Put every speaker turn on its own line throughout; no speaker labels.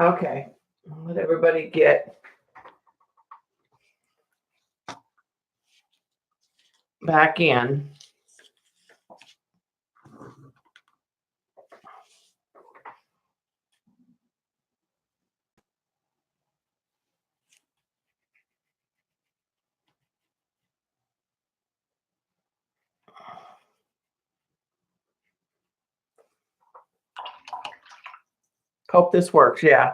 Okay, let everybody get back in. Hope this works, yeah.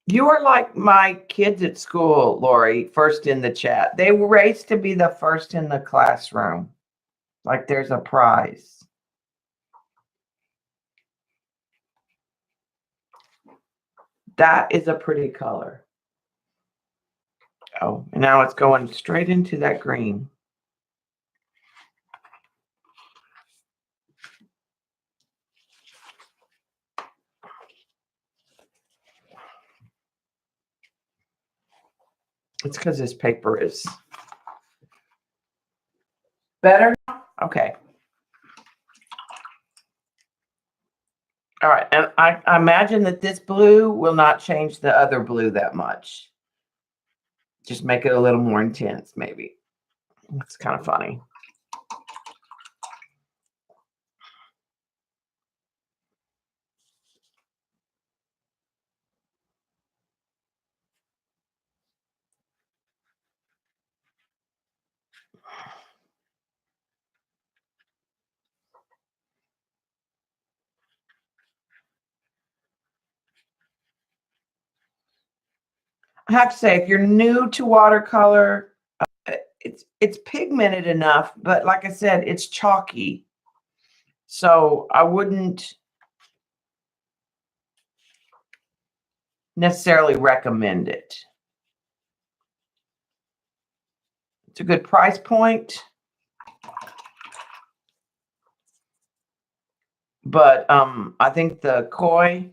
You are like my kids at school, Lori, first in the chat. They race to be the first in the classroom. Like there's a prize. That is a pretty color. Oh, and now it's going straight into that green. It's because this paper is better. Okay. All right. And I imagine that this blue will not change the other blue that much. Just make it a little more intense, maybe. It's kind of funny. I have to say, if you're new to watercolor, it's pigmented enough, but like I said, it's chalky. So I wouldn't necessarily recommend it. It's a good price point. But I think the koi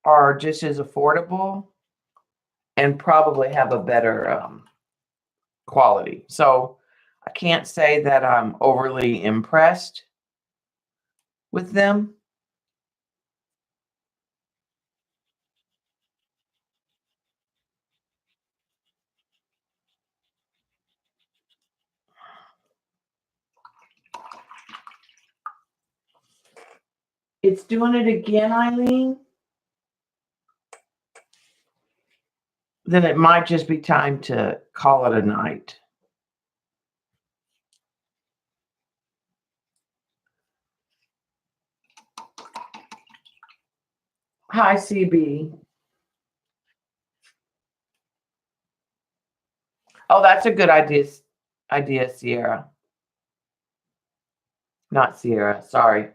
are just as affordable and probably have a better quality. So I can't say that I'm overly impressed with them. It's doing it again, Eileen. Then it might just be time to call it a night. Hi, CB. Oh, that's a good idea, Sierra. Not Sierra, sorry.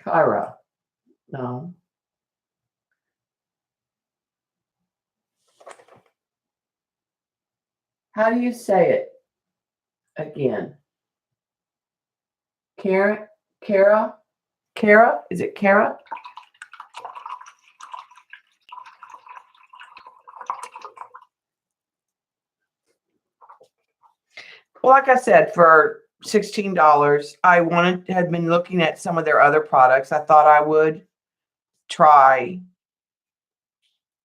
Kyra. No. How do you say it again? Kara? Kara? Kara? Is it Kara? Well, like I said, for $16, I had been looking at some of their other products. I thought I would try.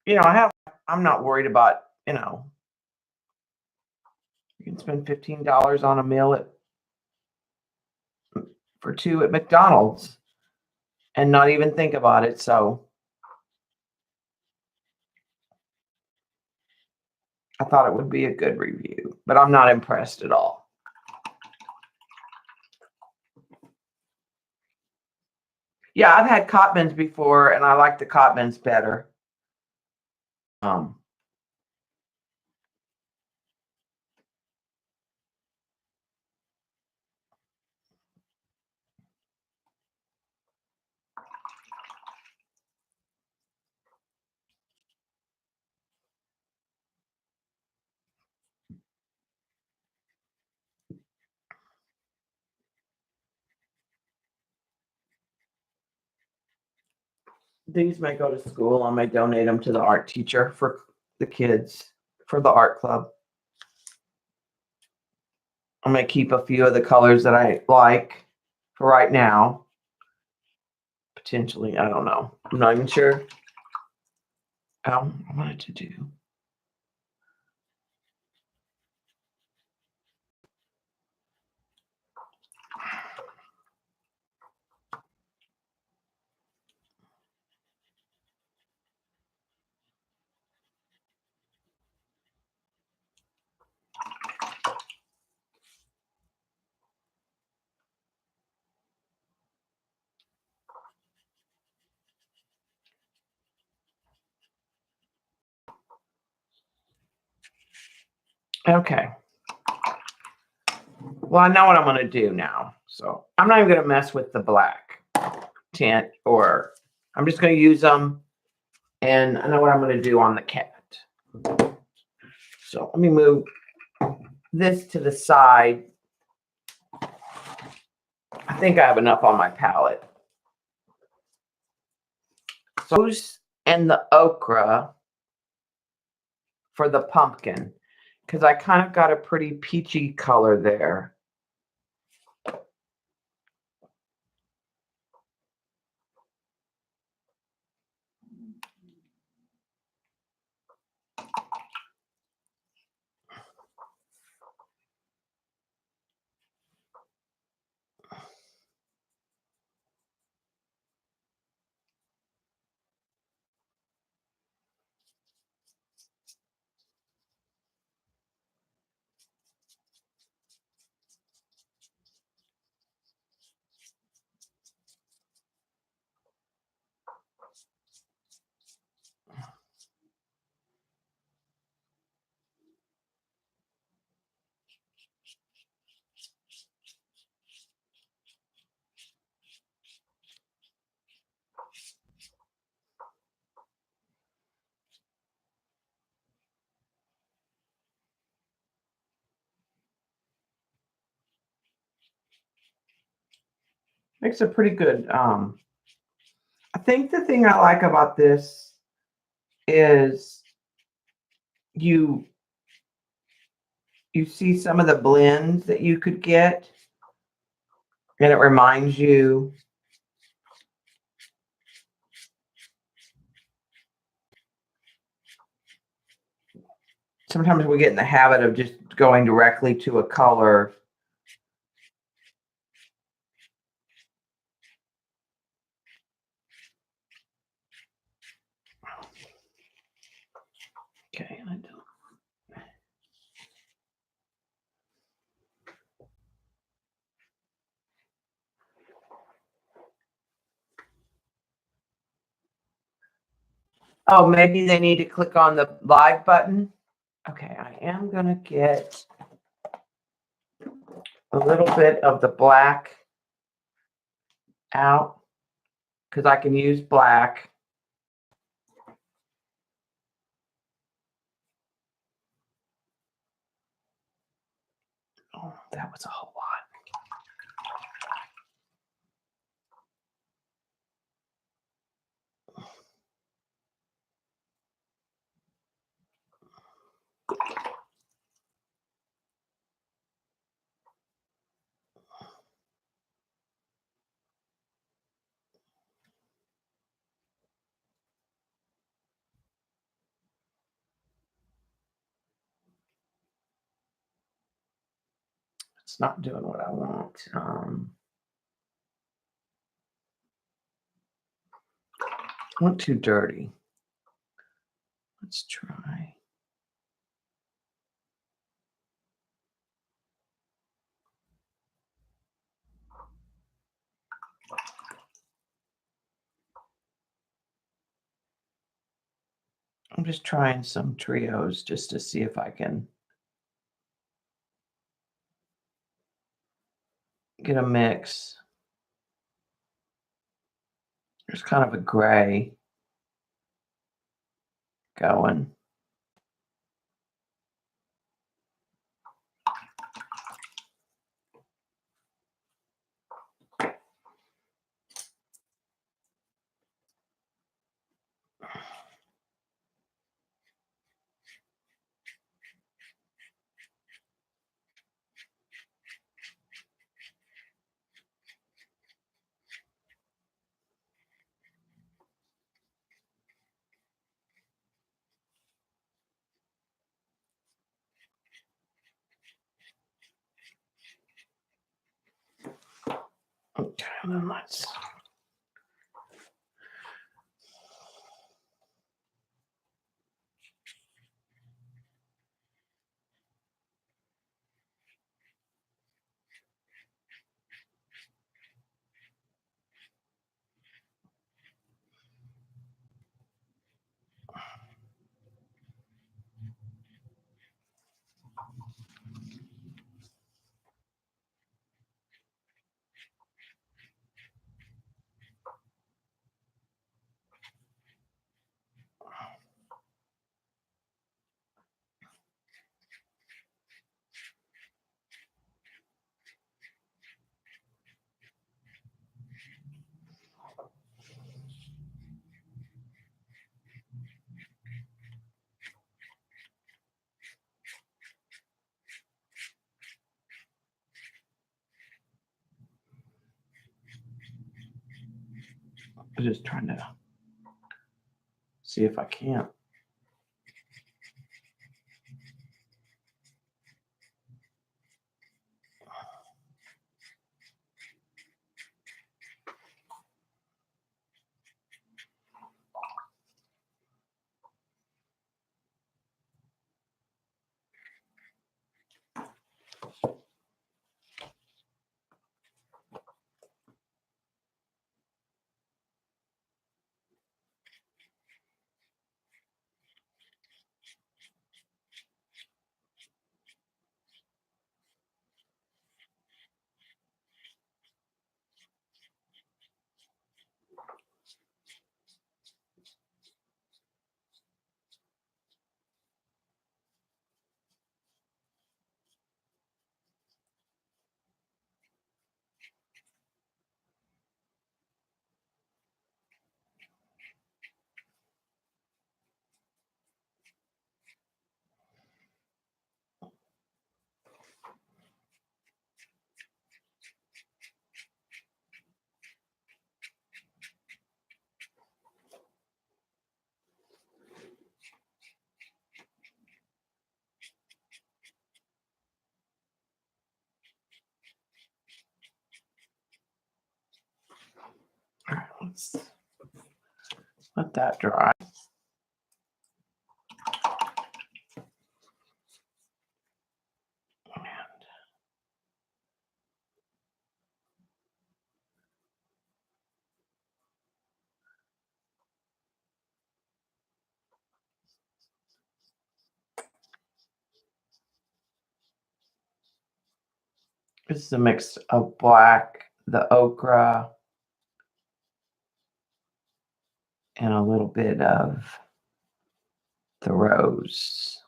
I'm not worried about, you can spend $15 on a meal for two at McDonald's and not even think about it. So I thought it would be a good review, but I'm not impressed at all. Yeah, I've had Cotmans before, and I like the Cotmans better. These may go to school. I may donate them to the art teacher for the kids for the art club. I'm going to keep a few of the colors that I like for right now. Potentially, I don't know. I'm not even sure. I wanted to do. Okay. Well, I know what I'm going to do now. So I'm not even going to mess with the black tint, or I'm just going to use them. And I know what I'm going to do on the cat. So let me move this to the side. I think I have enough on my palette. So, and the ochre for the pumpkin, because I kind of got a pretty peachy color there. Makes a pretty good, I think the thing I like about this is you see some of the blends that you could get, and it reminds you. Sometimes we get in the habit of just going directly to a color. Okay, I don't. Oh, maybe they need to click on the live button. Okay, I am going to get a little bit of the black out because I can use black. Oh, that was a whole lot. It's not doing what I want. I want too dirty. Let's try. I'm just trying some trios just to see if I can get a mix. There's kind of a gray going. And then let's I'm just trying to see if I can't. All right, let's let that dry. This is a mix of black, the ochre, and a little bit of the rose.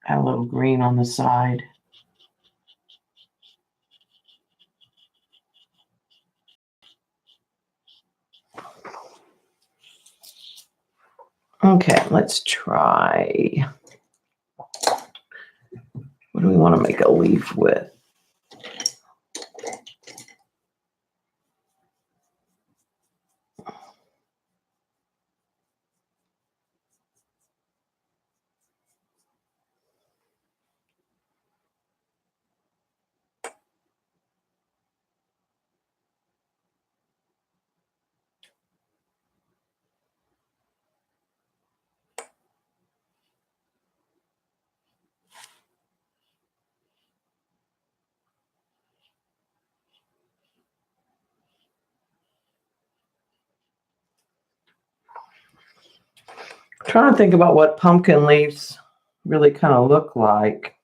Add a little green on the side. Okay, let's try. What do we want to make a leaf with? Trying to think about what pumpkin leaves really kind of look like.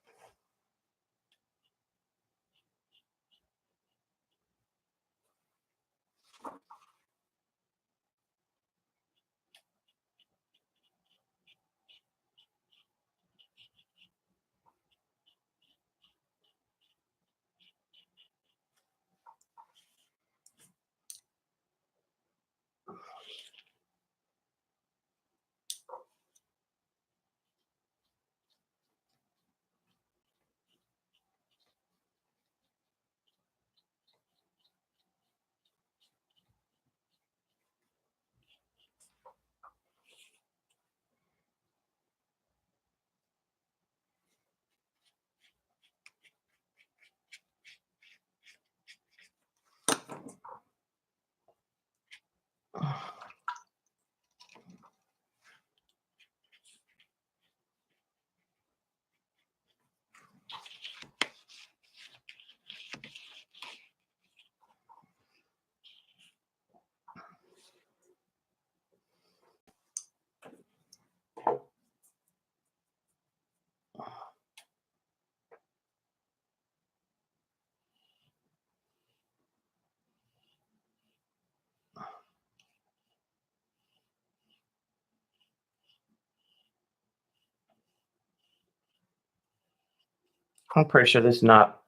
I'm pretty sure this is not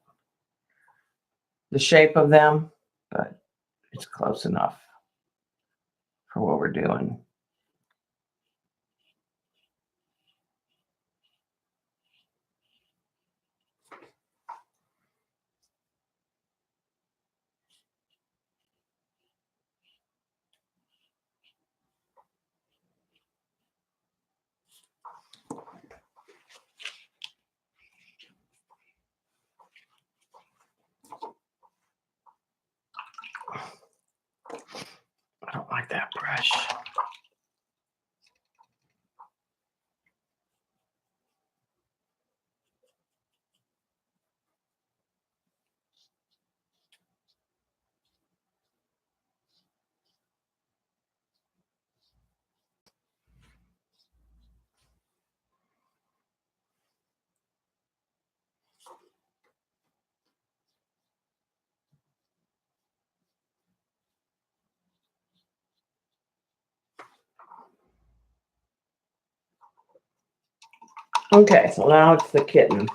the shape of them, but it's close enough for what we're doing. I don't like that brush. Okay, so now it's the kitten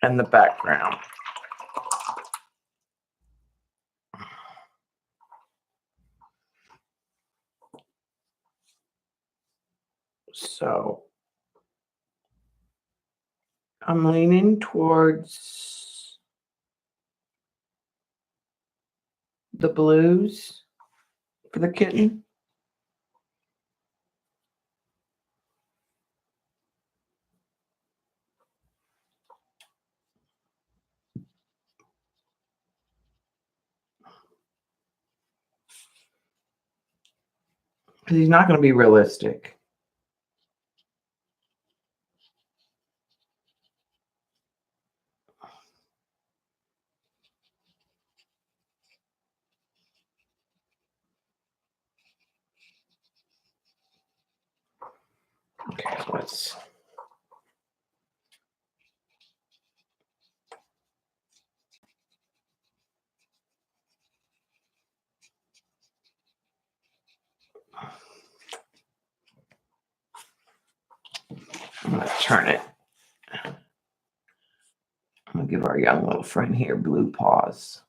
and the background. So I'm leaning towards the blues for the kitten. Because he's not going to be realistic. Okay, let's. I'm going to turn it. I'm going to give our young little friend here blue paws.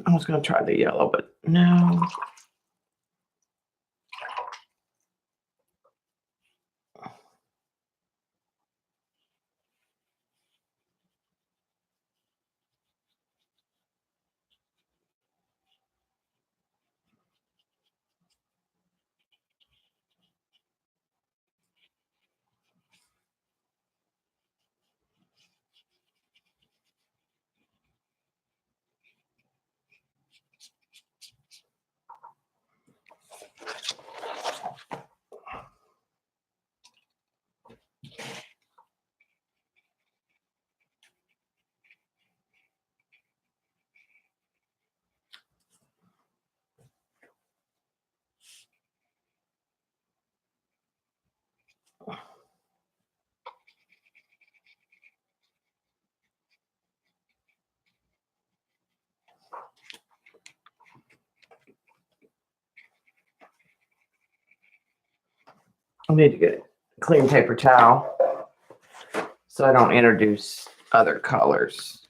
I was going to try the yellow, but no. I need to get a clean paper towel so I don't introduce other colors.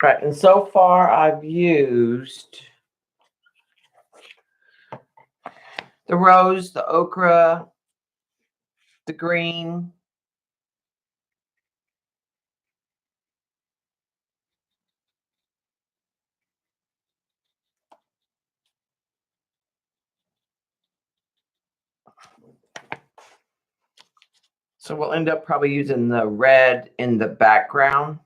Right, and so far I've used the rose, the ochre, the green. So we'll end up probably using the red in the background.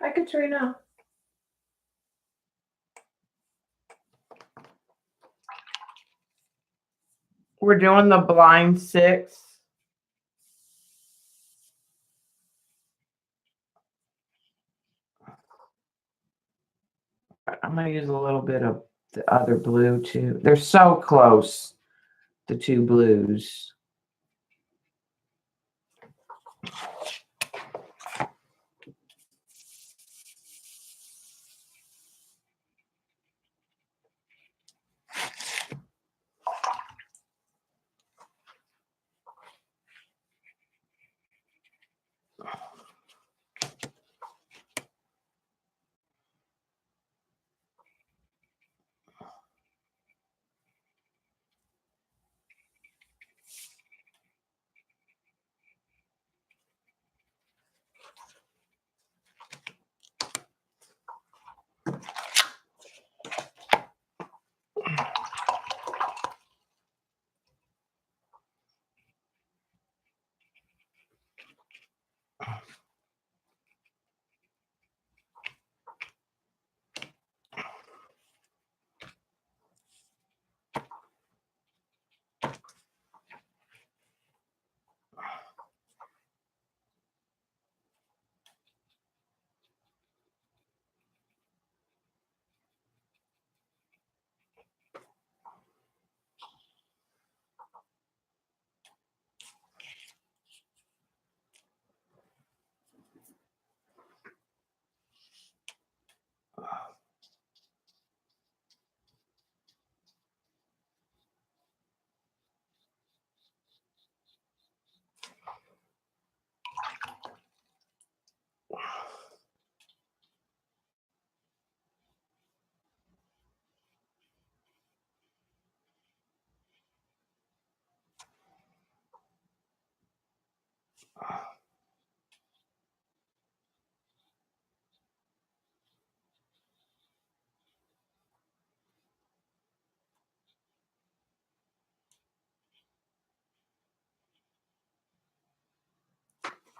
Hi, Katrina. We're doing the blind 6. I'm going to use a little bit of the other blue too. They're so close, the two blues.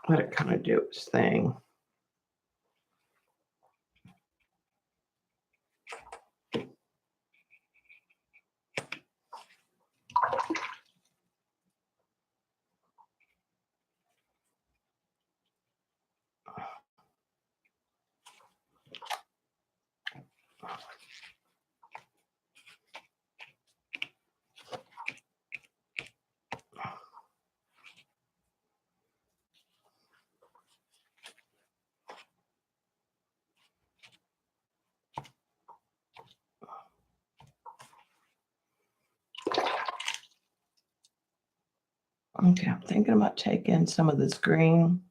Let it kind of do its thing. Okay, I'm thinking about taking some of this green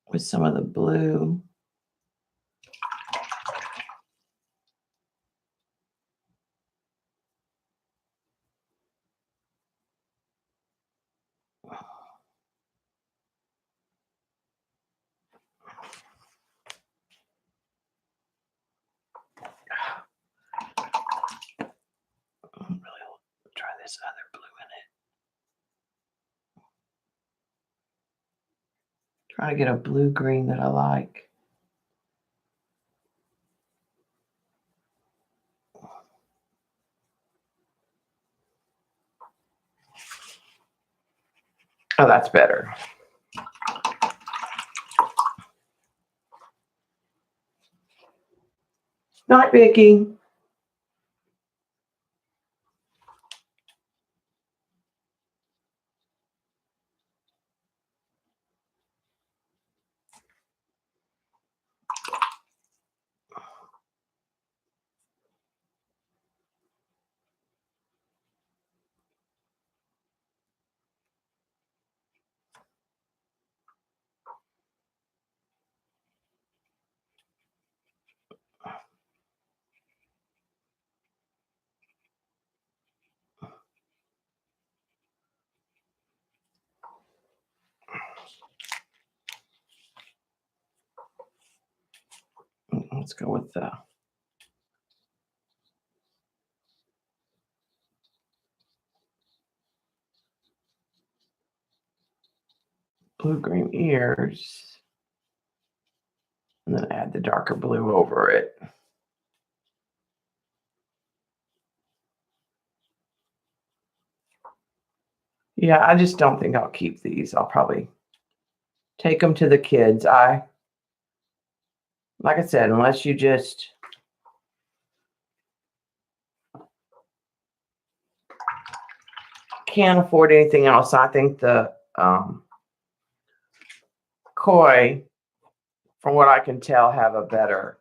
with some of the blue. Trying to get a blue-green that I like. Oh, that's better. Not Vicky. Let's go with the blue-green ears. And then add the darker blue over it. Yeah, I just don't think I'll keep these. I'll probably take them to the kids. Like I said, unless you just can't afford anything else, I think the koi, from what I can tell, have a better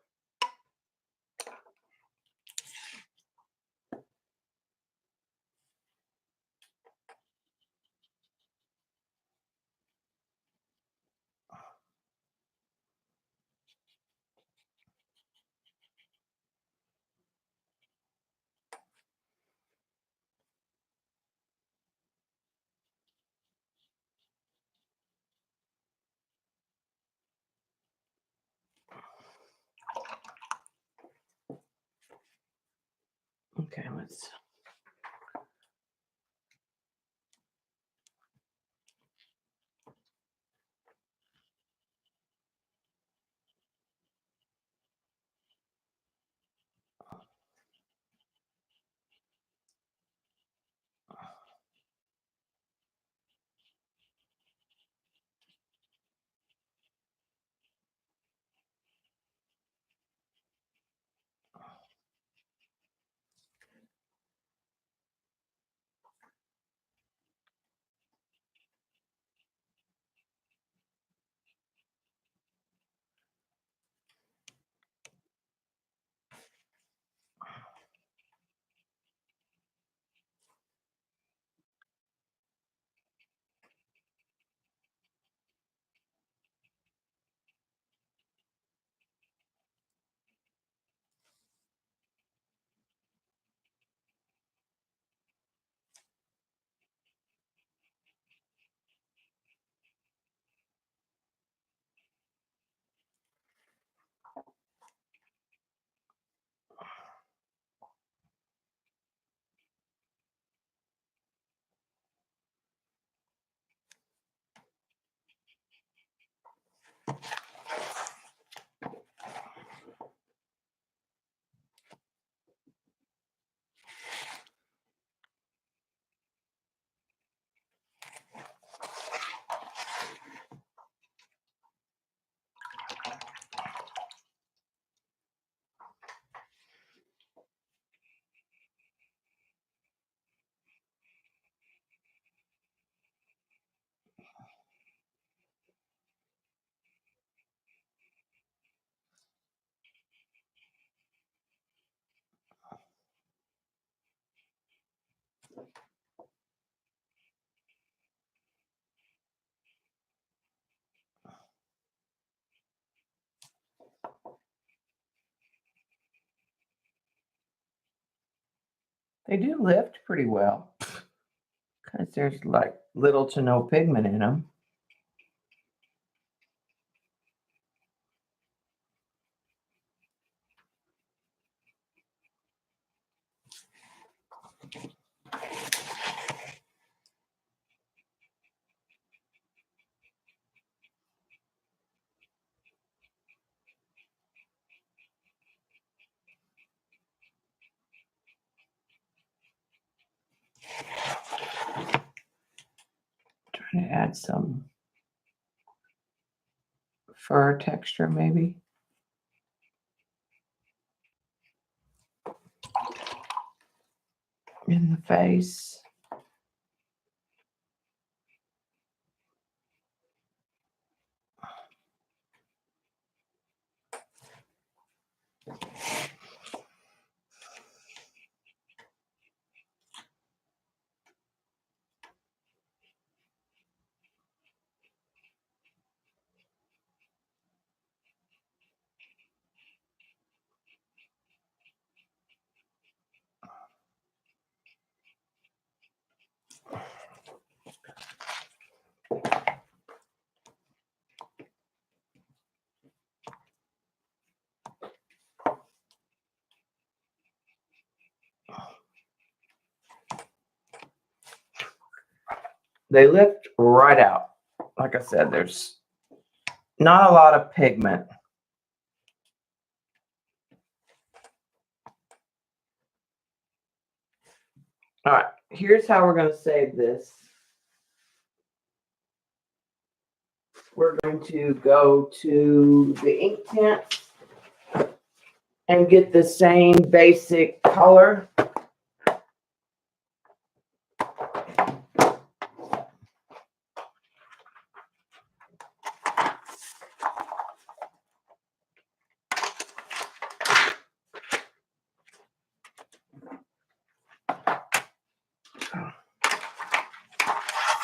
okay, let's they do lift pretty well because there's like little to no pigment in them. add some fur texture maybe. In the face. They lift right out. Like I said, there's not a lot of pigment. All right, here's how we're going to save this. We're going to go to the ink tent and get the same basic color.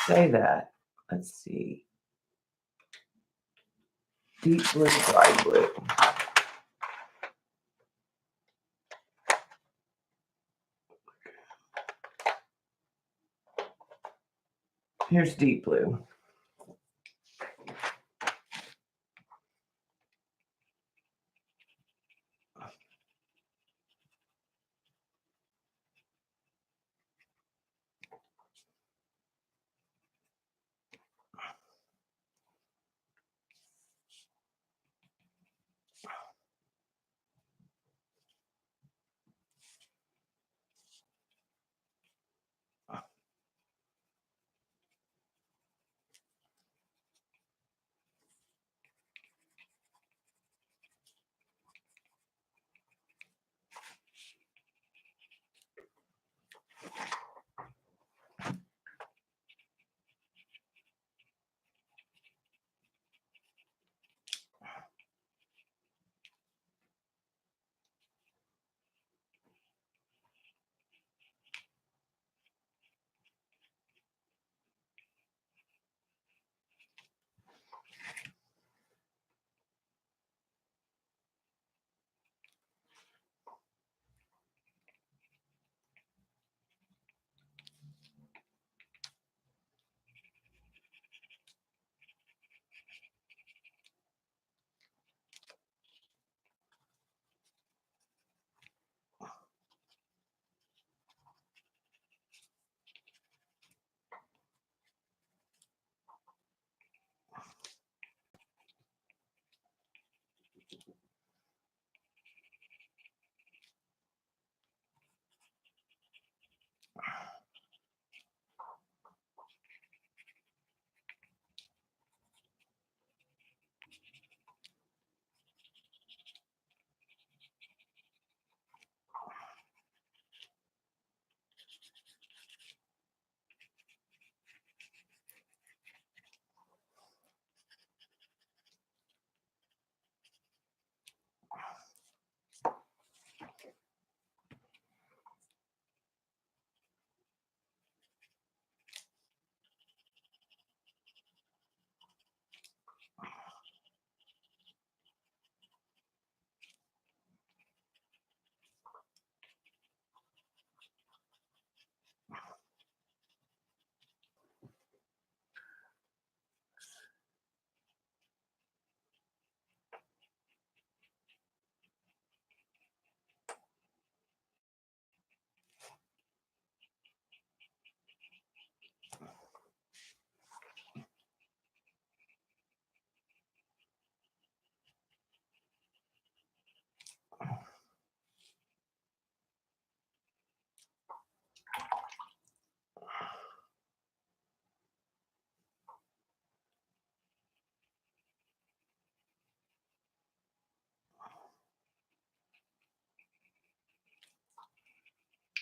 Say that. Let's see. Deep blue, light blue. Here's deep blue.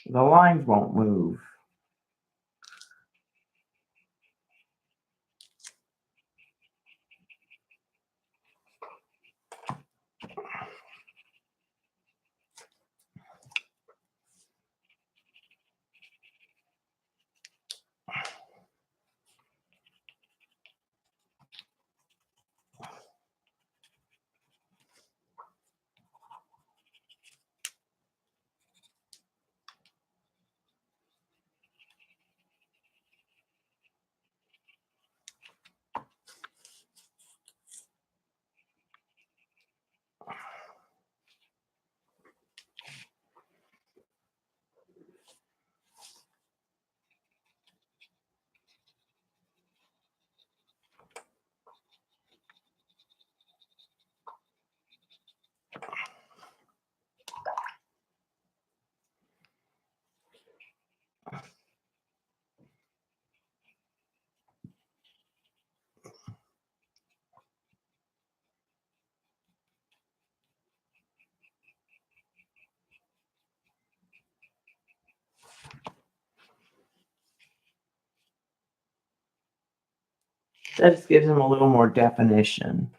The lines won't move. That just gives them a little more definition.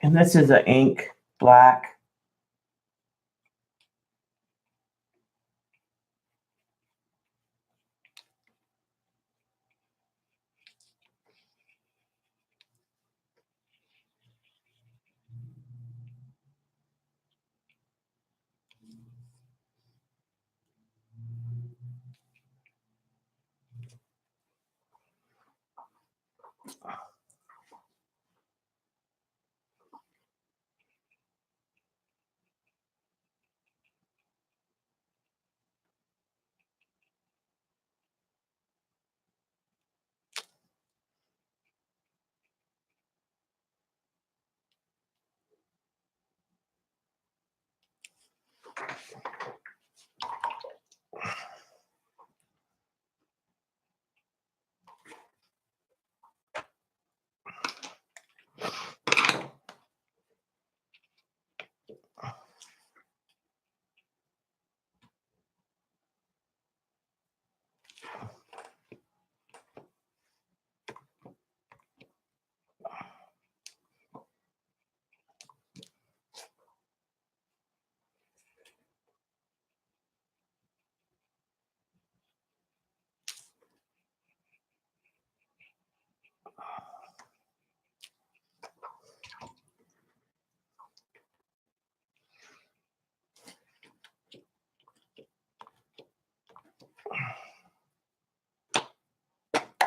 And this is an ink black.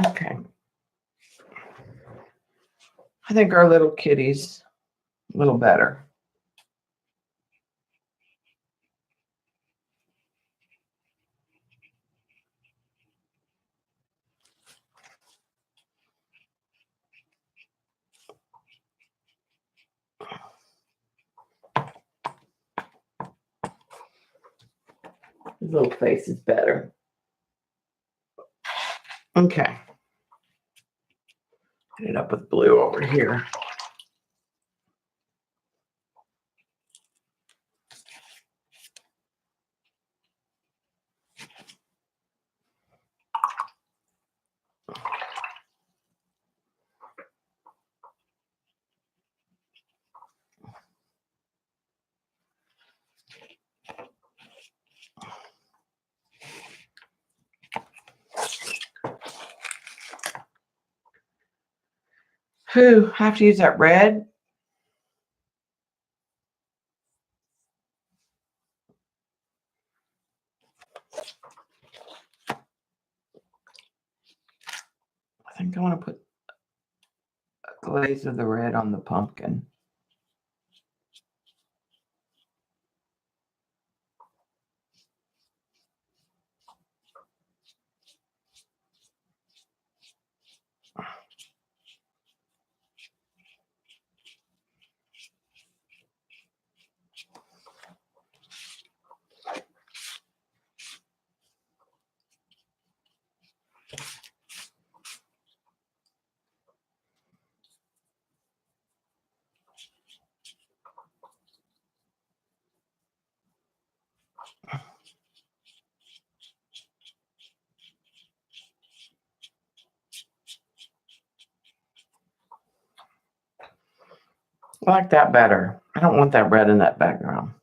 Okay. I think our little kitty's a little better. His little face is better. Okay. Get it up with blue over here. Whew, I have to use that red. I think I want to put a glaze of the red on the pumpkin. I like that better. I don't want that red in that background.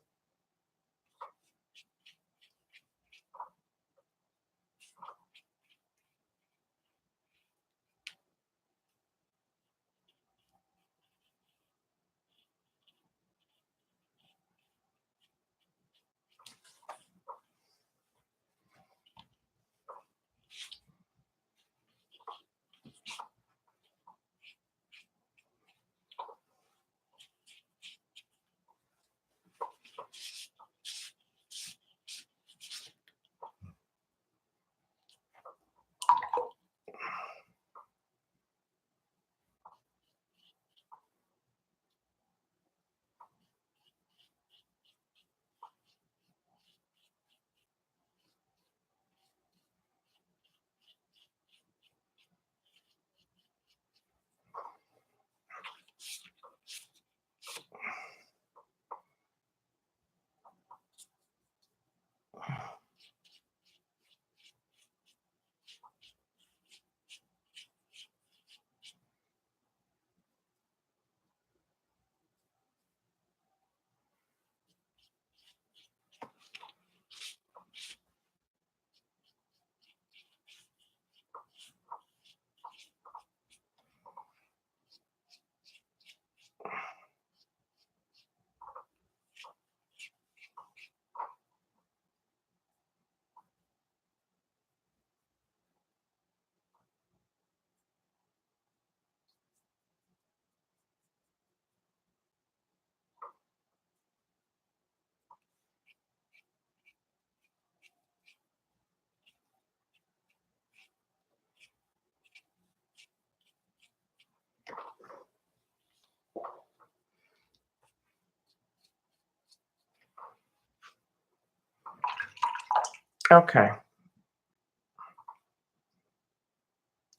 Okay.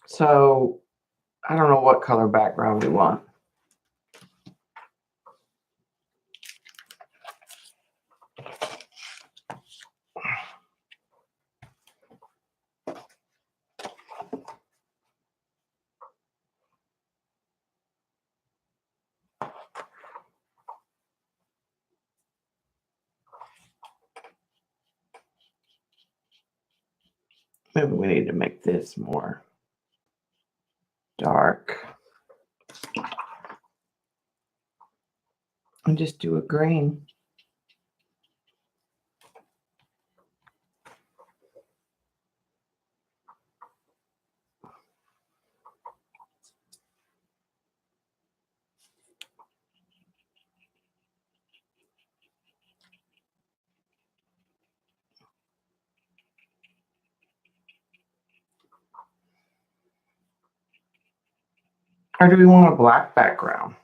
So I don't know what color background we want. Maybe we need to make this more dark. And just do a green. Or do we want a black background?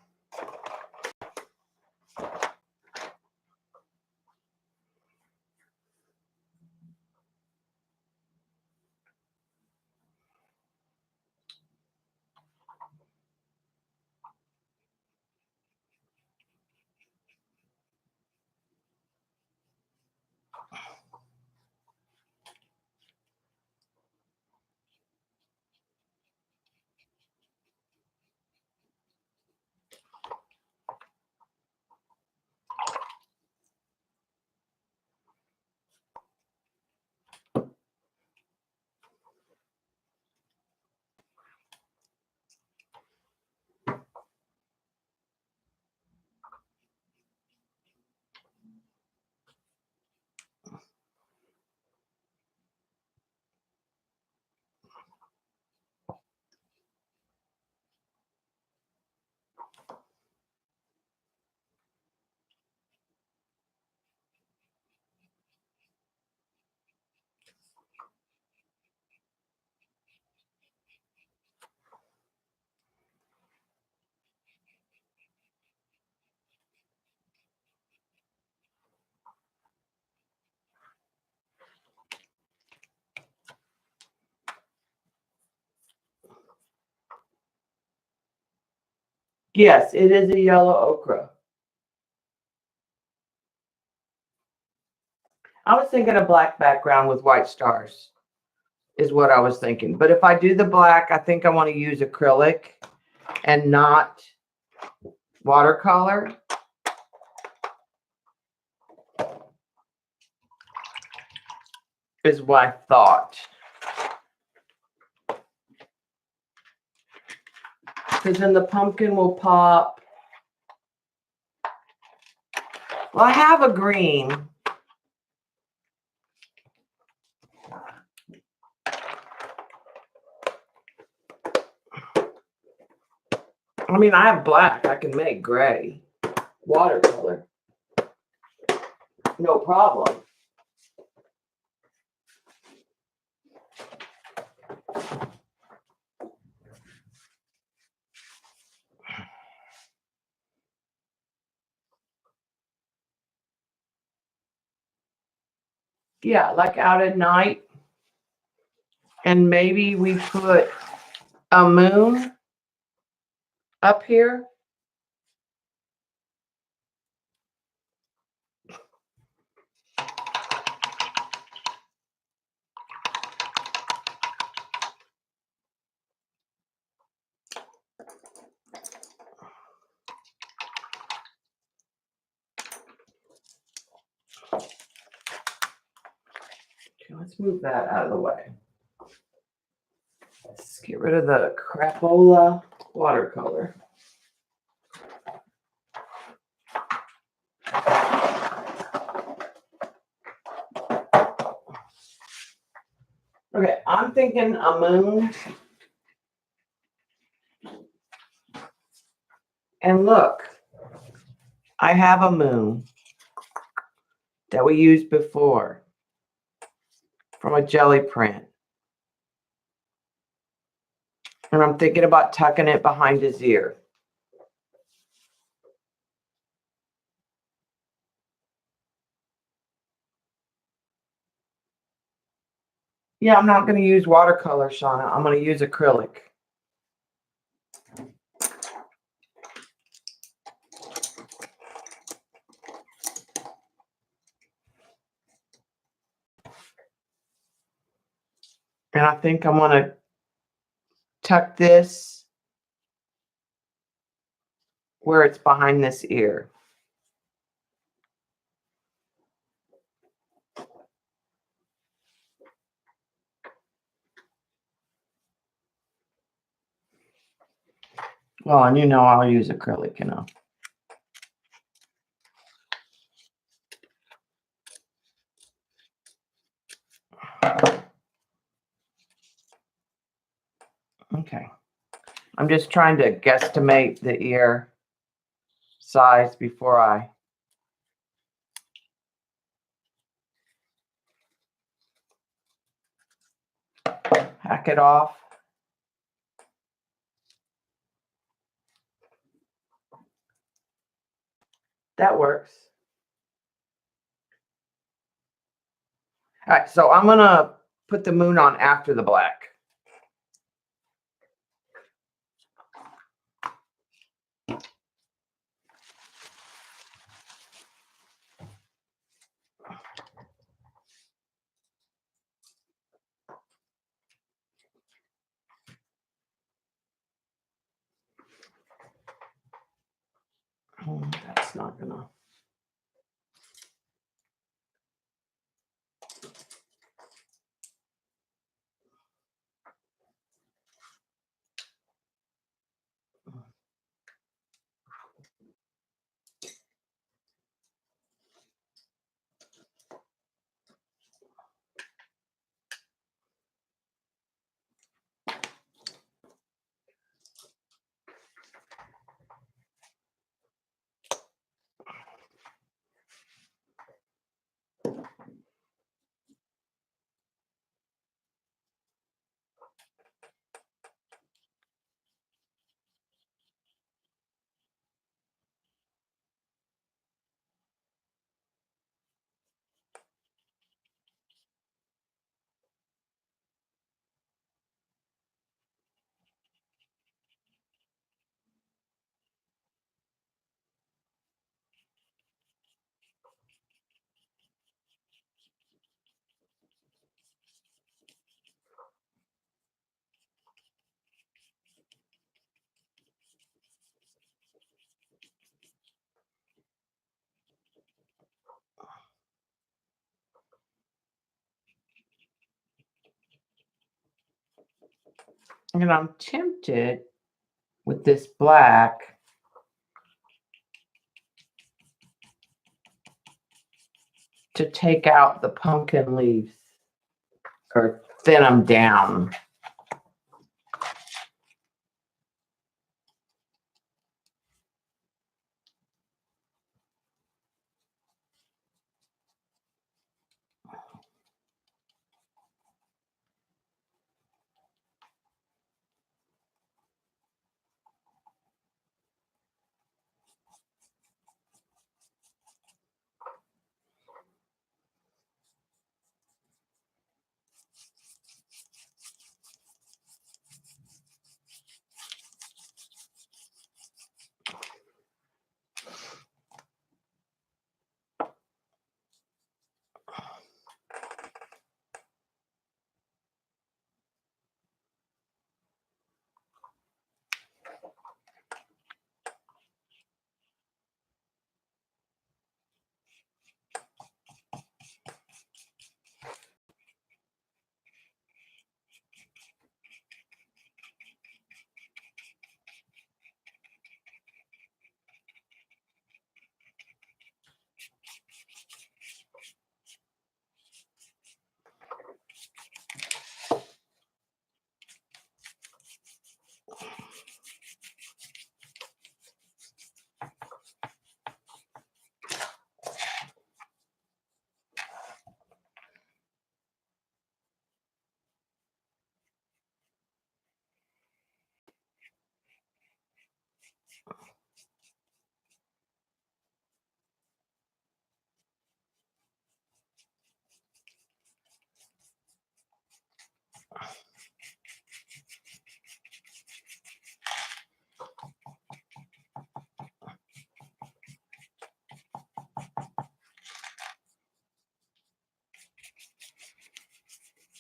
Yes, it is a yellow ochre. I was thinking a black background with white stars is what I was thinking. But if I do the black, I think I want to use acrylic and not watercolor. Is what I thought. Because then the pumpkin will pop. Well, I have a green. I mean, I have black. I can make gray. Watercolor. No problem. Yeah, like out at night. And maybe we put a moon up here. Okay, let's move that out of the way. Let's get rid of the crapola watercolor. Okay, I'm thinking a moon. And look, I have a moon that we used before from a jelly print. And I'm thinking about tucking it behind his ear. Yeah, I'm not going to use watercolor, Shauna. I'm going to use acrylic. And I think I'm going to tuck this where it's behind this ear. Well, and you know I'll use acrylic, you know. Okay. I'm just trying to guesstimate the ear size before I hack it off. That works. All right, so I'm gonna put the moon on after the black. That's not gonna. And I'm tempted with this black to take out the pumpkin leaves or thin them down.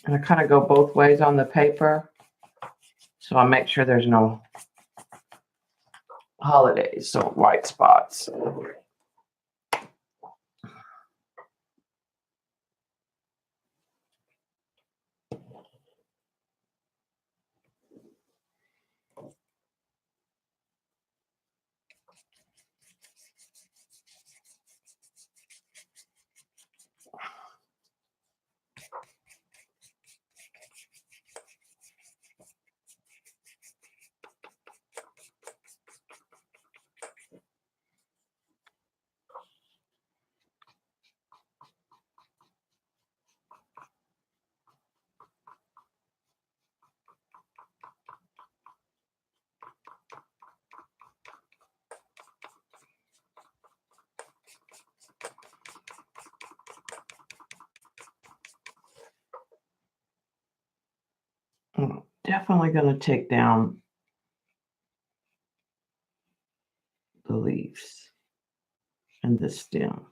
And I kind of go both ways on the paper. So I make sure there's no holidays, so white spots. I'm definitely going to take down the leaves and the stem.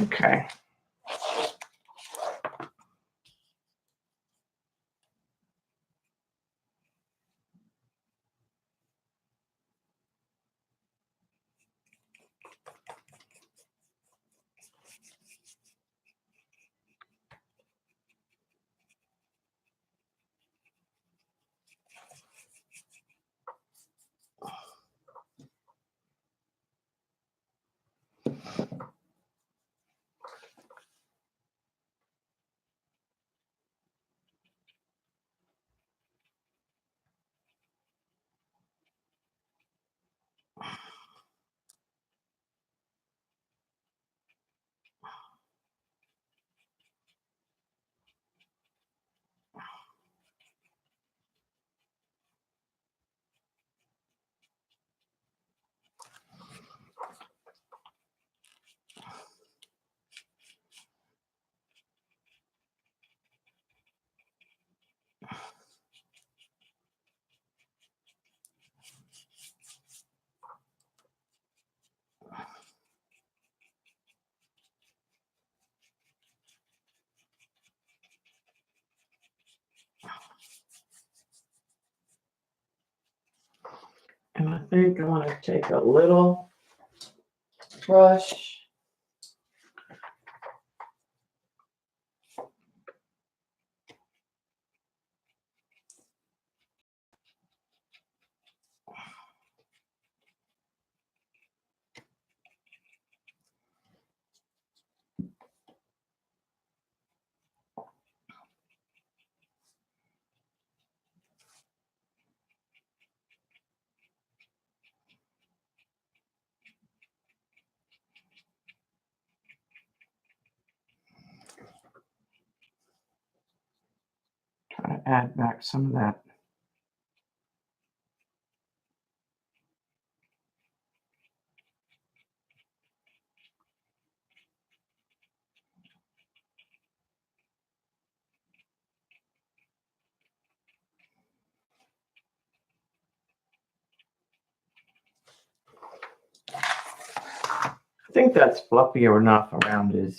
Okay. And I think I want to take a little brush. Try to add back some of that. I think that's fluffier enough around his.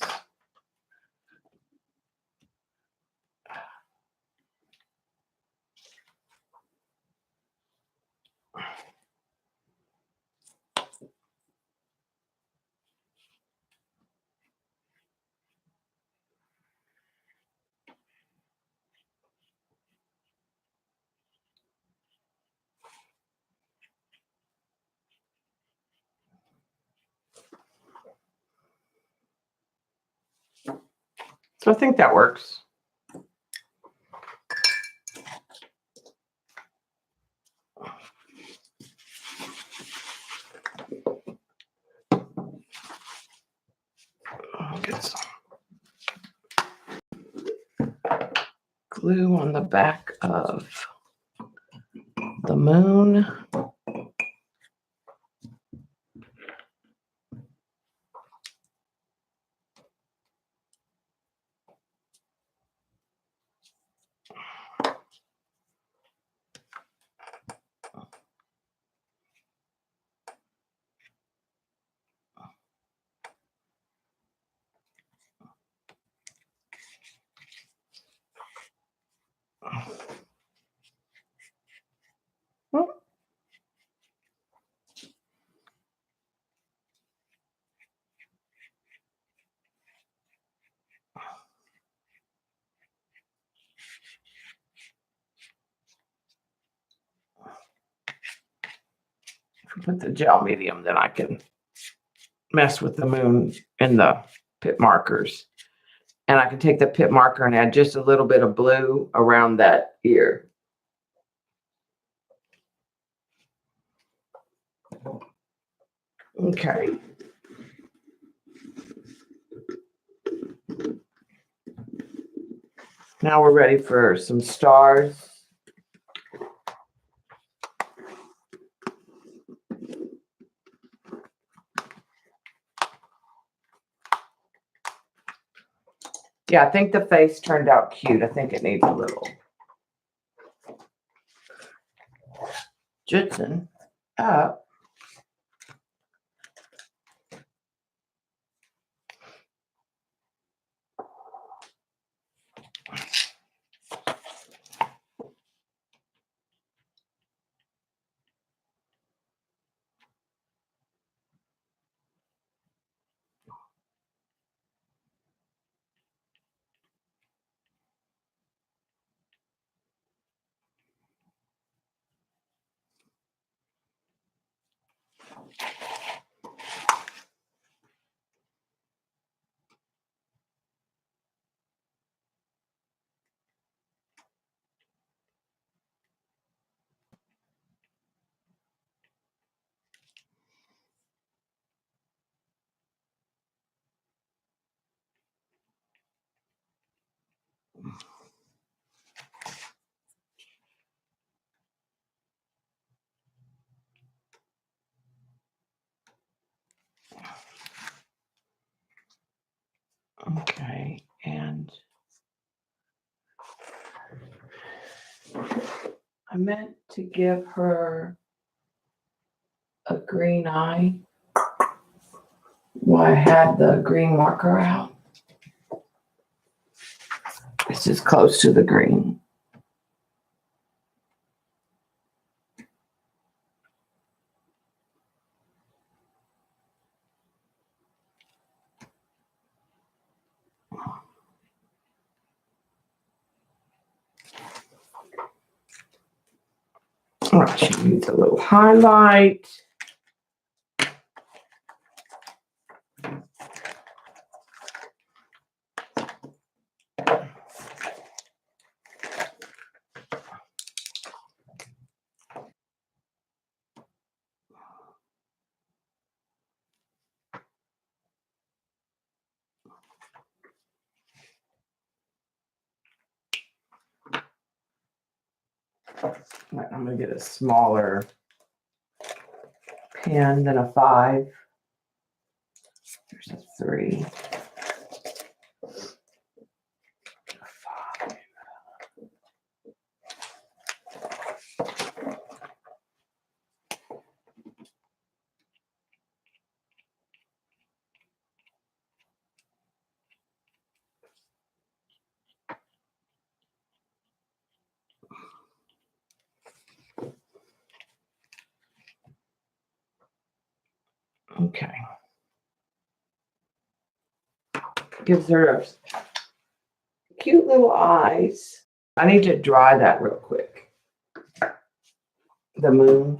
So I think that works. I'll get some glue on the back of the moon. Put the gel medium, then I can mess with the moon and the pit markers. And I can take the pit marker and add just a little bit of blue around that ear. Okay. Now we're ready for some stars. Yeah, I think the face turned out cute. I think it needs a little Judson up. Okay, and I meant to give her a green eye while I had the green marker out. This is close to the green. All right, she needs a little highlight. I'm going to get a smaller pen than a 5. There's a 3. A 5. Okay. Gives her cute little eyes. I need to dry that real quick. The moon.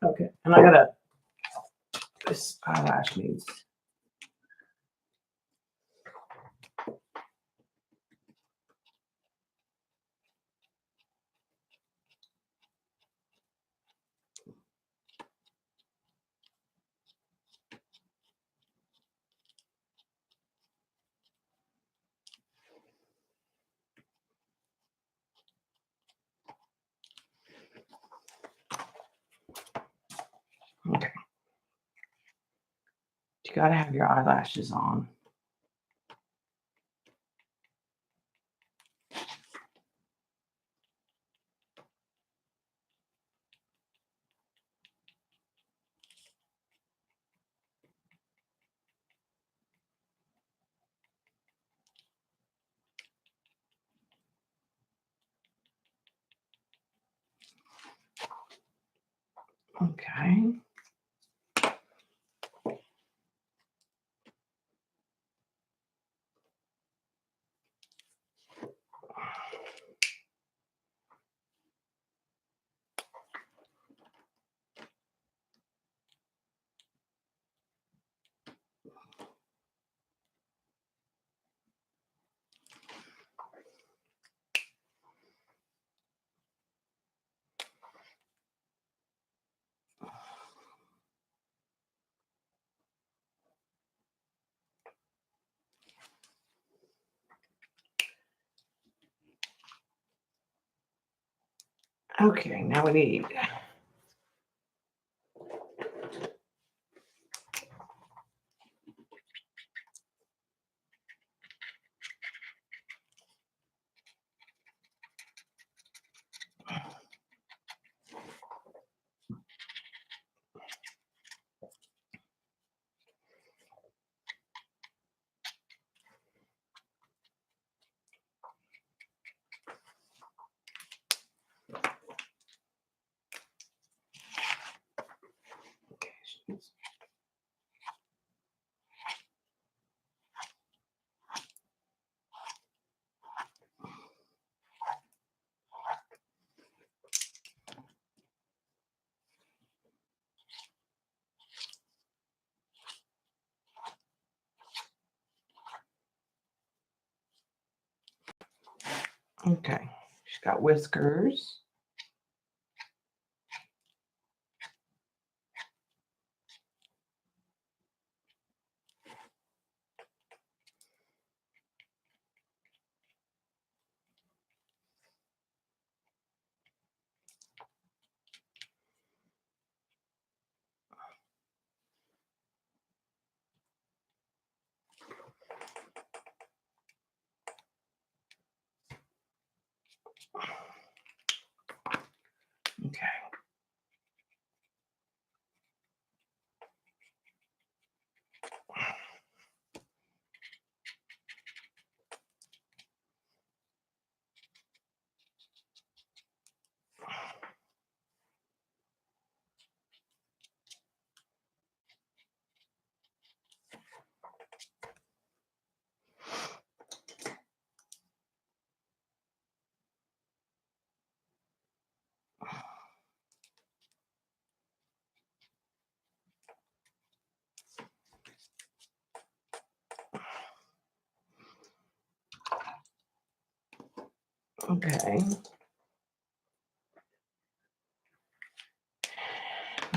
Okay, and I gotta, this eyelash needs. You gotta have your eyelashes on. Okay. Okay, now we need okay. She's got whiskers. Okay. Okay.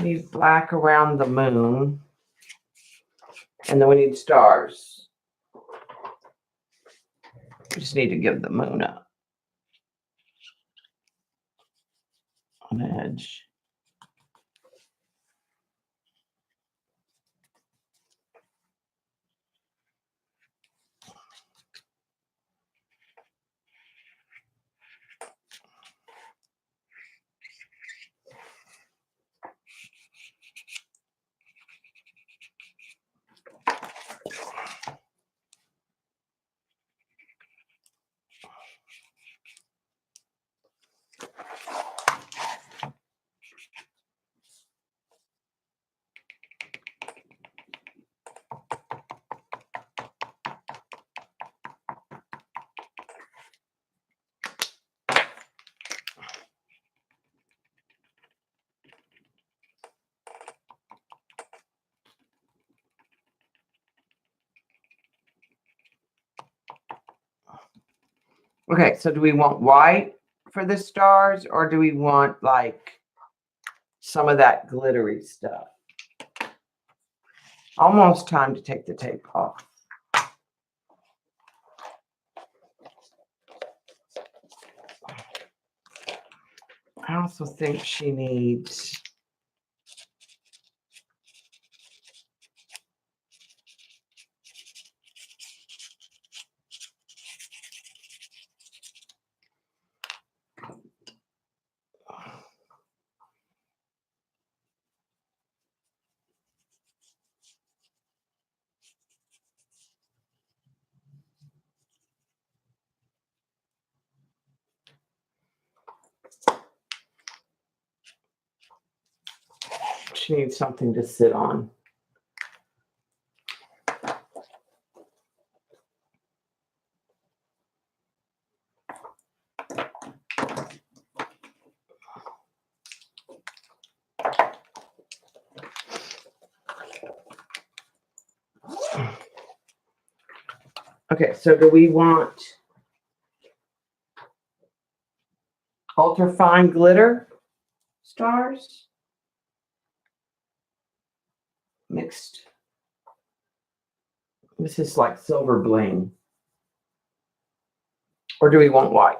Need black around the moon. And then we need stars. We just need to give the moon up on the edge. Okay, so do we want white for the stars or do we want like some of that glittery stuff? Almost time to take the tape off. I also think she needs She needs something to sit on. Okay, so do we want ultra fine glitter stars? Mixed. This is like silver bling. Or do we want white?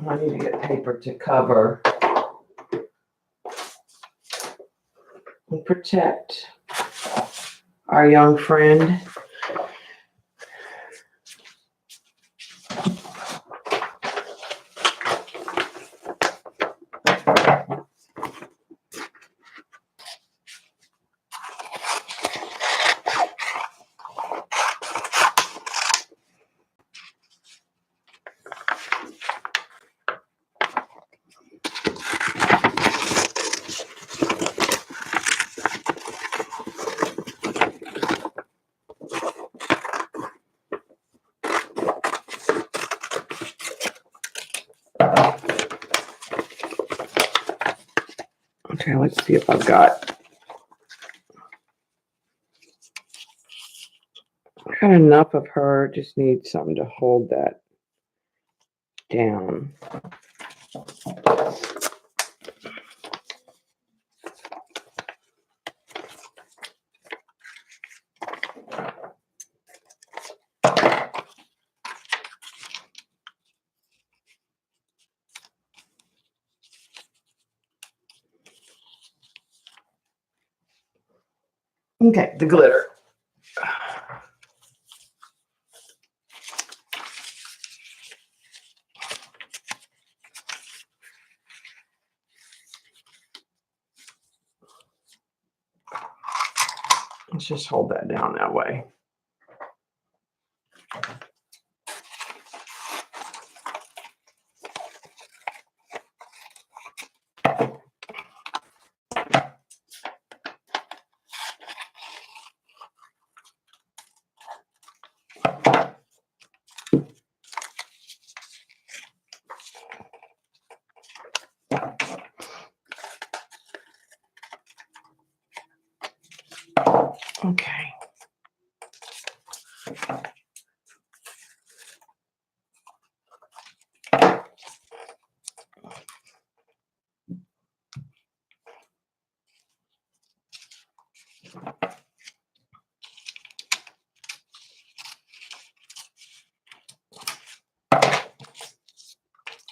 I need to get paper to cover and protect our young friend. Okay, let's see if I've got enough of her. Just need something to hold that down. Okay, the glitter. Let's just hold that down that way. Okay.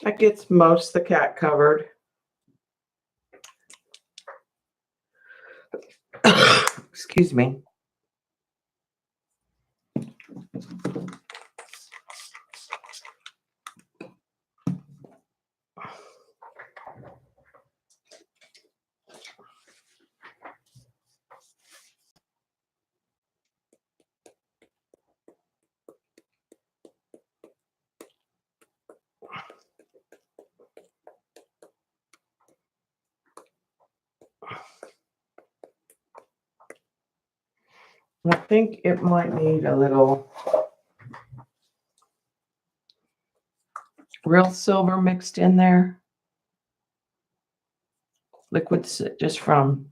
That gets most of the cat covered. Excuse me. I think it might need a little real silver mixed in there. Liquid just from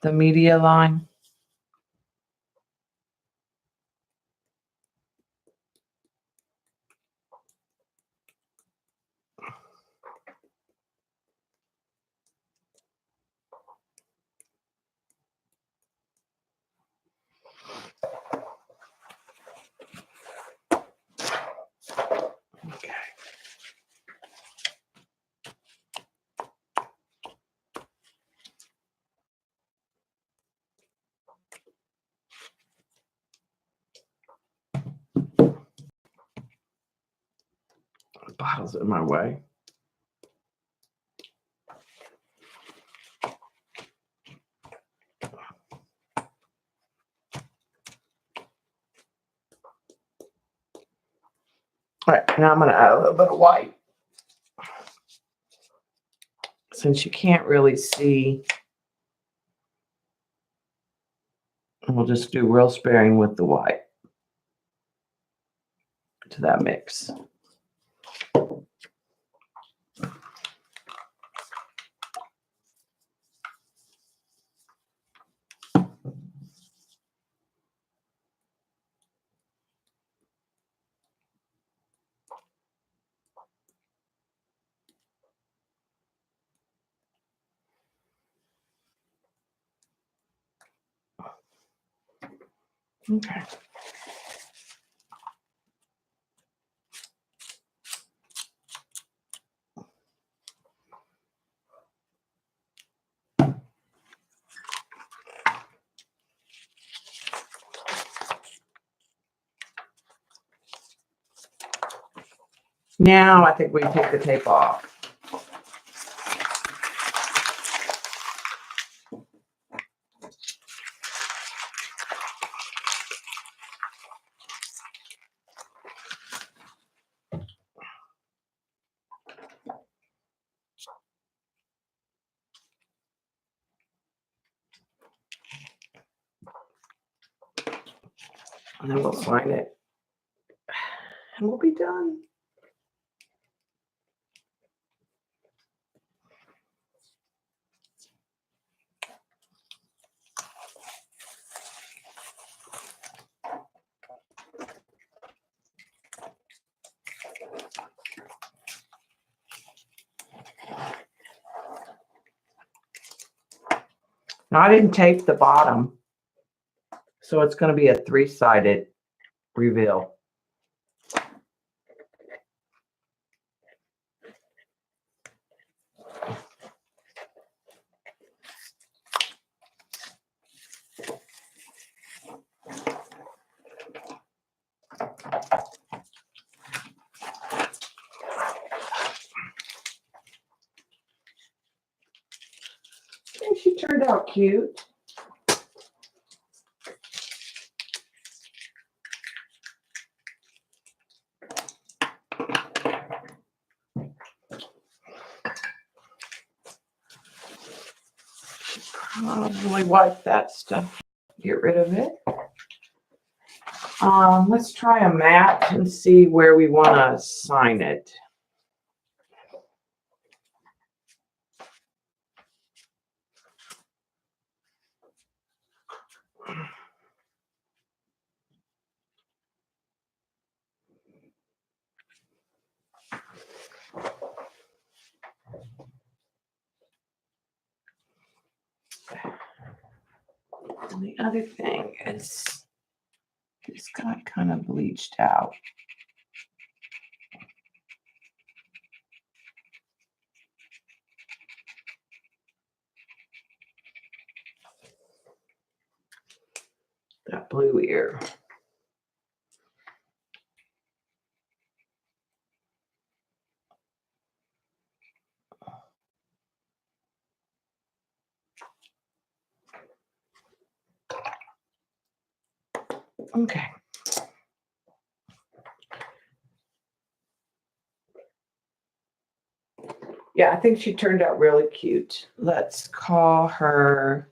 the media line. Okay. The bottle's in my way. All right, now I'm going to add a little bit of white. Since you can't really see, we'll just do real sparing with the white to that mix. Okay. Now I think we can take the tape off. And then we'll sign it. And we'll be done. Now I didn't tape the bottom, so it's going to be a 3-sided reveal. And she turned out cute. Probably wipe that stuff, get rid of it. Let's try a matte and see where we want to sign it. And the other thing is, it's got kind of bleached out. That blue ear. Okay. Yeah, I think she turned out really cute. Let's call her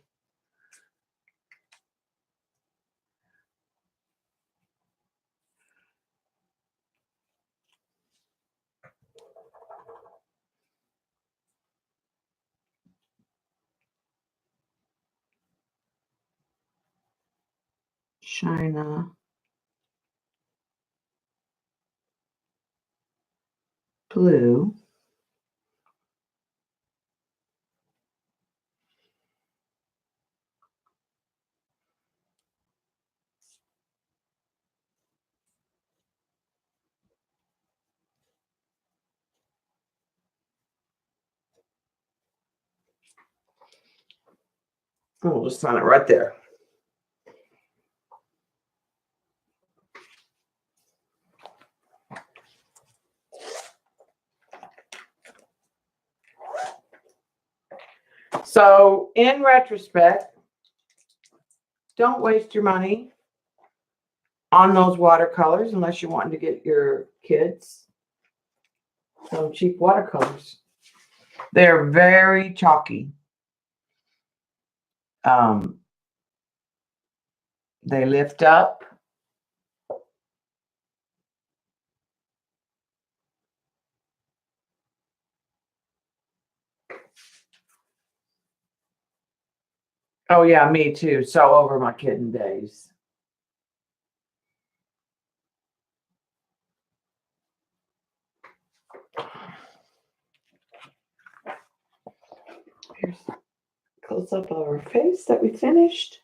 China Blue. Oh, we'll just sign it right there. So in retrospect, don't waste your money on those watercolors unless you're wanting to get your kids some cheap watercolors. They're very chalky. They lift up. Oh yeah, me too. So over my kitten days. Here's a close up of her face that we finished.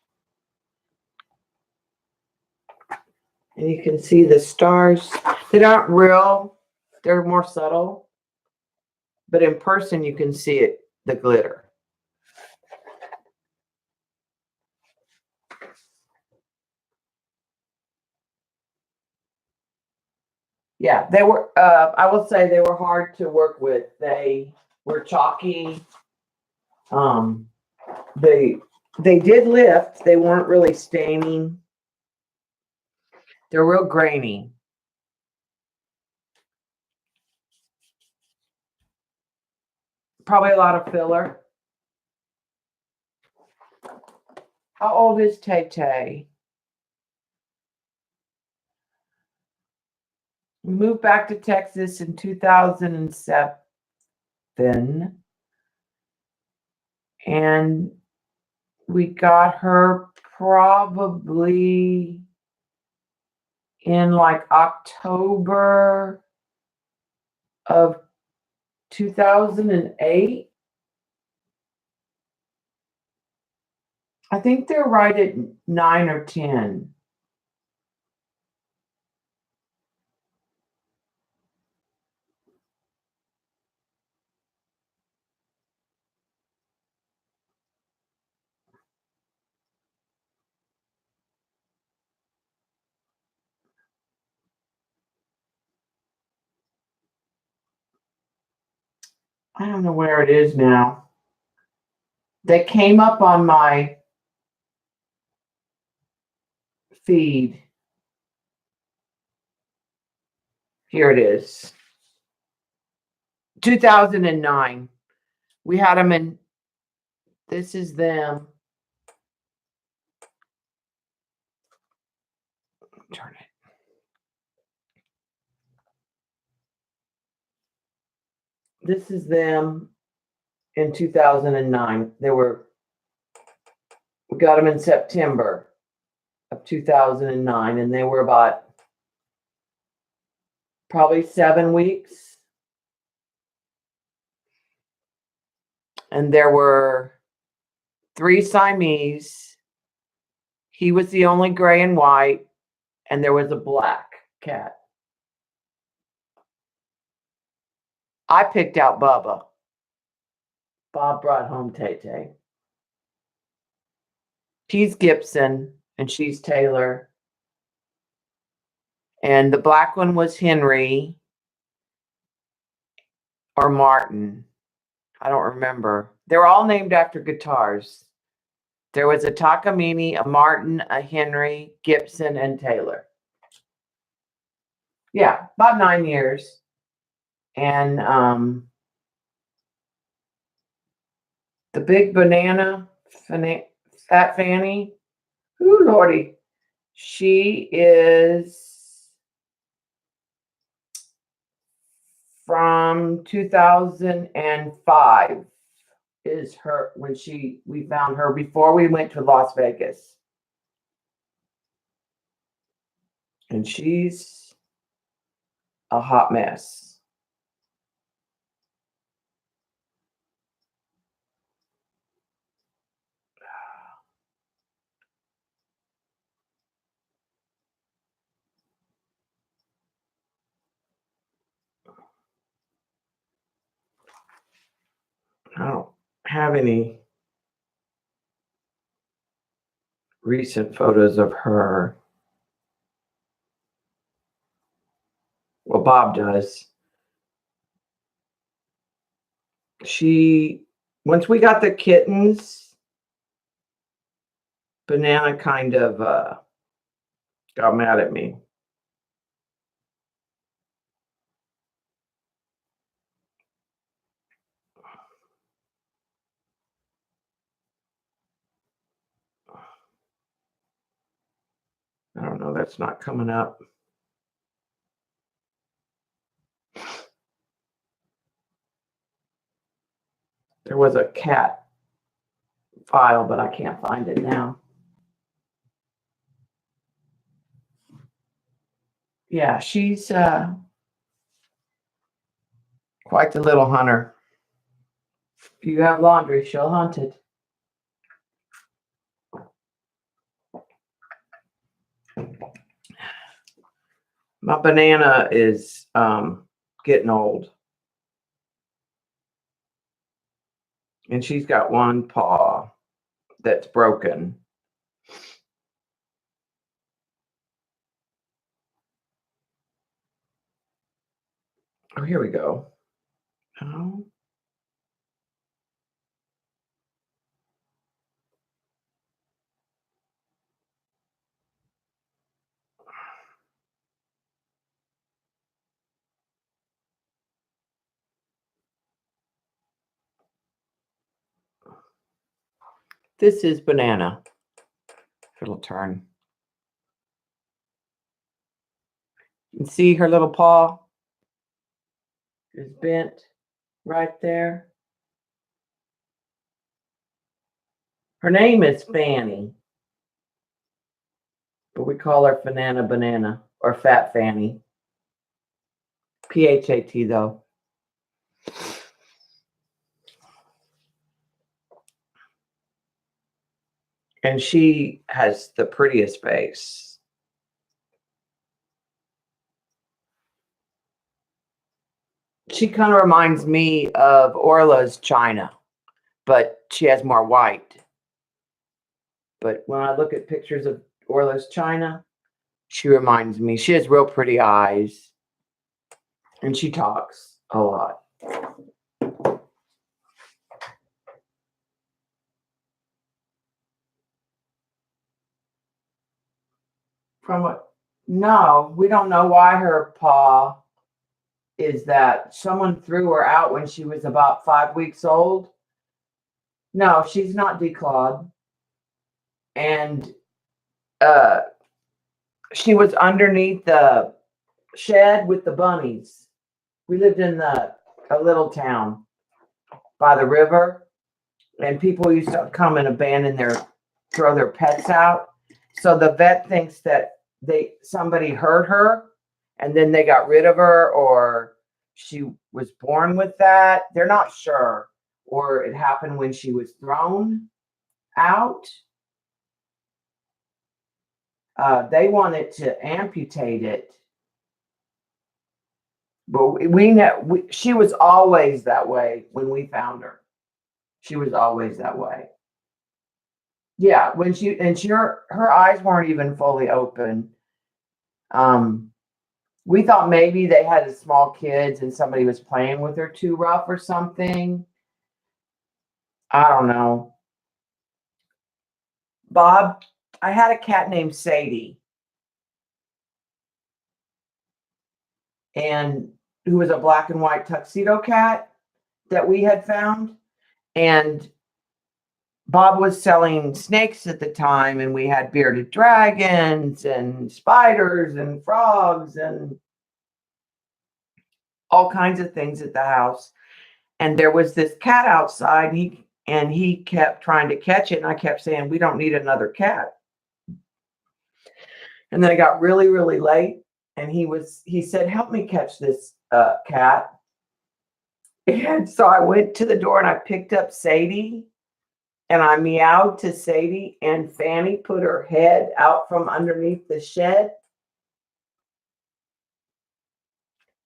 And you can see the stars. They aren't real, they're more subtle. But in person, you can see it, the glitter. Yeah, they were, I will say they were hard to work with. They were chalky. They did lift. They weren't really staining. They're real grainy. Probably a lot of filler. How old is Tay Tay? We moved back to Texas in 2007. And we got her probably in like October of 2008. I think they're right at 9 or 10. I don't know where it is now. They came up on my feed. Here it is. 2009. We had them in, this is them. Turn it. This is them in 2009. We got them in September of 2009, and they were about probably 7 weeks. And there were 3 Siamese. He was the only gray and white, and there was a black cat. I picked out Bubba. Bob brought home Tay Tay. He's Gibson, and she's Taylor. And the black one was Henry or Martin. I don't remember. They're all named after guitars. There was a Takamine, a Martin, a Henry, Gibson, and Taylor. Yeah, about 9 years. And the big banana, Fat Fanny, ooh, Lordy, she is from 2005 is her when we found her before we went to Las Vegas. And she's a hot mess. I don't have any recent photos of her. Well, Bob does. Once we got the kittens, Banana kind of got mad at me. I don't know, that's not coming up. There was a cat file, but I can't find it now. Yeah, she's quite the little hunter. If you have laundry, she'll hunt it. My banana is getting old. And she's got one paw that's broken. Oh, here we go. Oh. This is banana. It'll turn. You can see her little paw is bent right there. Her name is Fanny, but we call her Fanana Banana or Fat Fanny. P-H-A-T though. And she has the prettiest face. She kind of reminds me of Orla's China, but she has more white. But when I look at pictures of Orla's China, she reminds me. She has real pretty eyes, and she talks a lot. From what? No, we don't know why her paw is that. Someone threw her out when she was about 5 weeks old. No, she's not declawed. And she was underneath the shed with the bunnies. We lived in a little town by the river, and people used to come and throw their pets out. So the vet thinks that somebody hurt her, and then they got rid of her, or she was born with that. They're not sure, or it happened when she was thrown out. They wanted to amputate it, but we know she was always that way when we found her. She was always that way. Yeah, when her eyes weren't even fully open. We thought maybe they had small kids and somebody was playing with her too rough or something. I don't know. Bob, I had a cat named Sadie, and who was a black and white tuxedo cat that we had found. And Bob was selling snakes at the time, and we had bearded dragons and spiders and frogs and all kinds of things at the house. And there was this cat outside, and he kept trying to catch it, and I kept saying, we don't need another cat. And then it got really, really late, and he said, help me catch this cat. And so I went to the door and I picked up Sadie, and I meowed to Sadie, and Fanny put her head out from underneath the shed.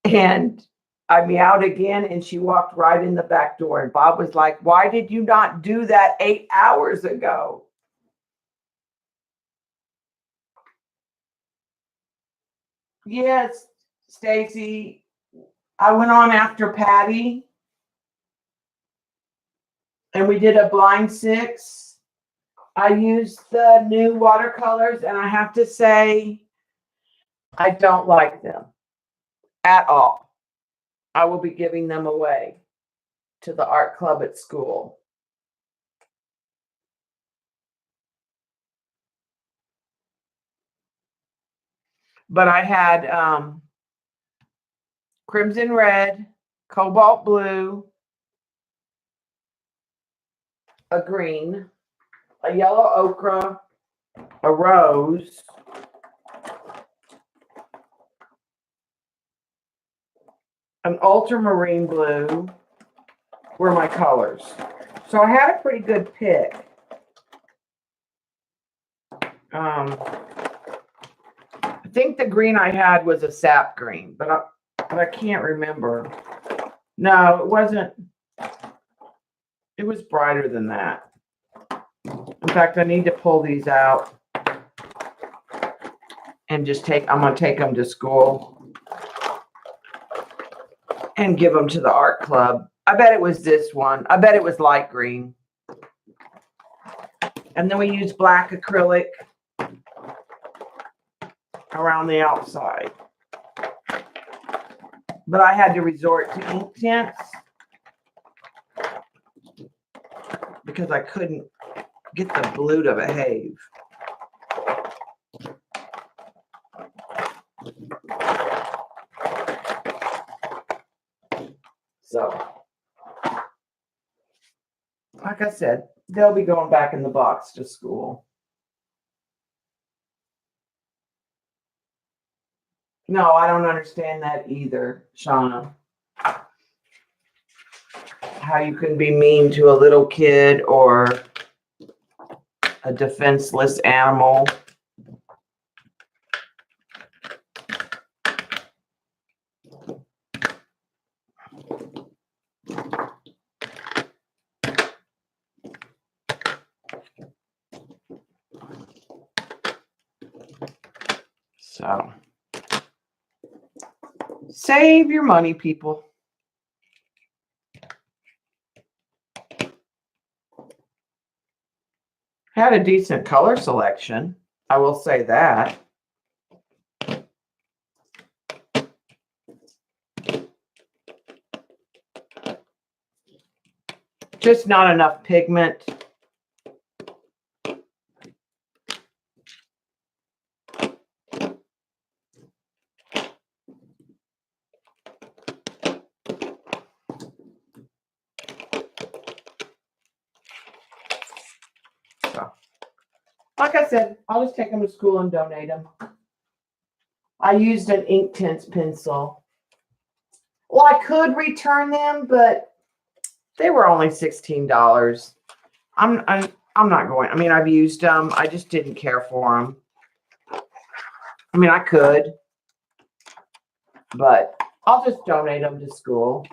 And I meowed again, and she walked right in the back door. And Bob was like, why did you not do that 8 hours ago? Yes, Stacy. I went on after Patty, and we did a blind 6. I used the new watercolors, and I have to say, I don't like them at all. I will be giving them away to the art club at school. But I had crimson red, cobalt blue, a green, a yellow ochre, a rose, an ultramarine blue were my colors. So I had a pretty good pick. I think the green I had was a sap green, but I can't remember. No, it wasn't. It was brighter than that. In fact, I need to pull these out and just I'm going to take them to school and give them to the art club. I bet it was this one. I bet it was light green. And then we use black acrylic around the outside. But I had to resort to ink tints because I couldn't get the blue to behave. So, like I said, they'll be going back in the box to school. No, I don't understand that either, Shauna. How you can be mean to a little kid or a defenseless animal. So, save your money, people. Had a decent color selection. I will say that. Just not enough pigment. So, like I said, I'll just take them to school and donate them. I used an ink tints pencil. Well, I could return them, but they were only $16. I'm not going. I mean, I've used them. I just didn't care for them. I mean, I could, but I'll just donate them to school.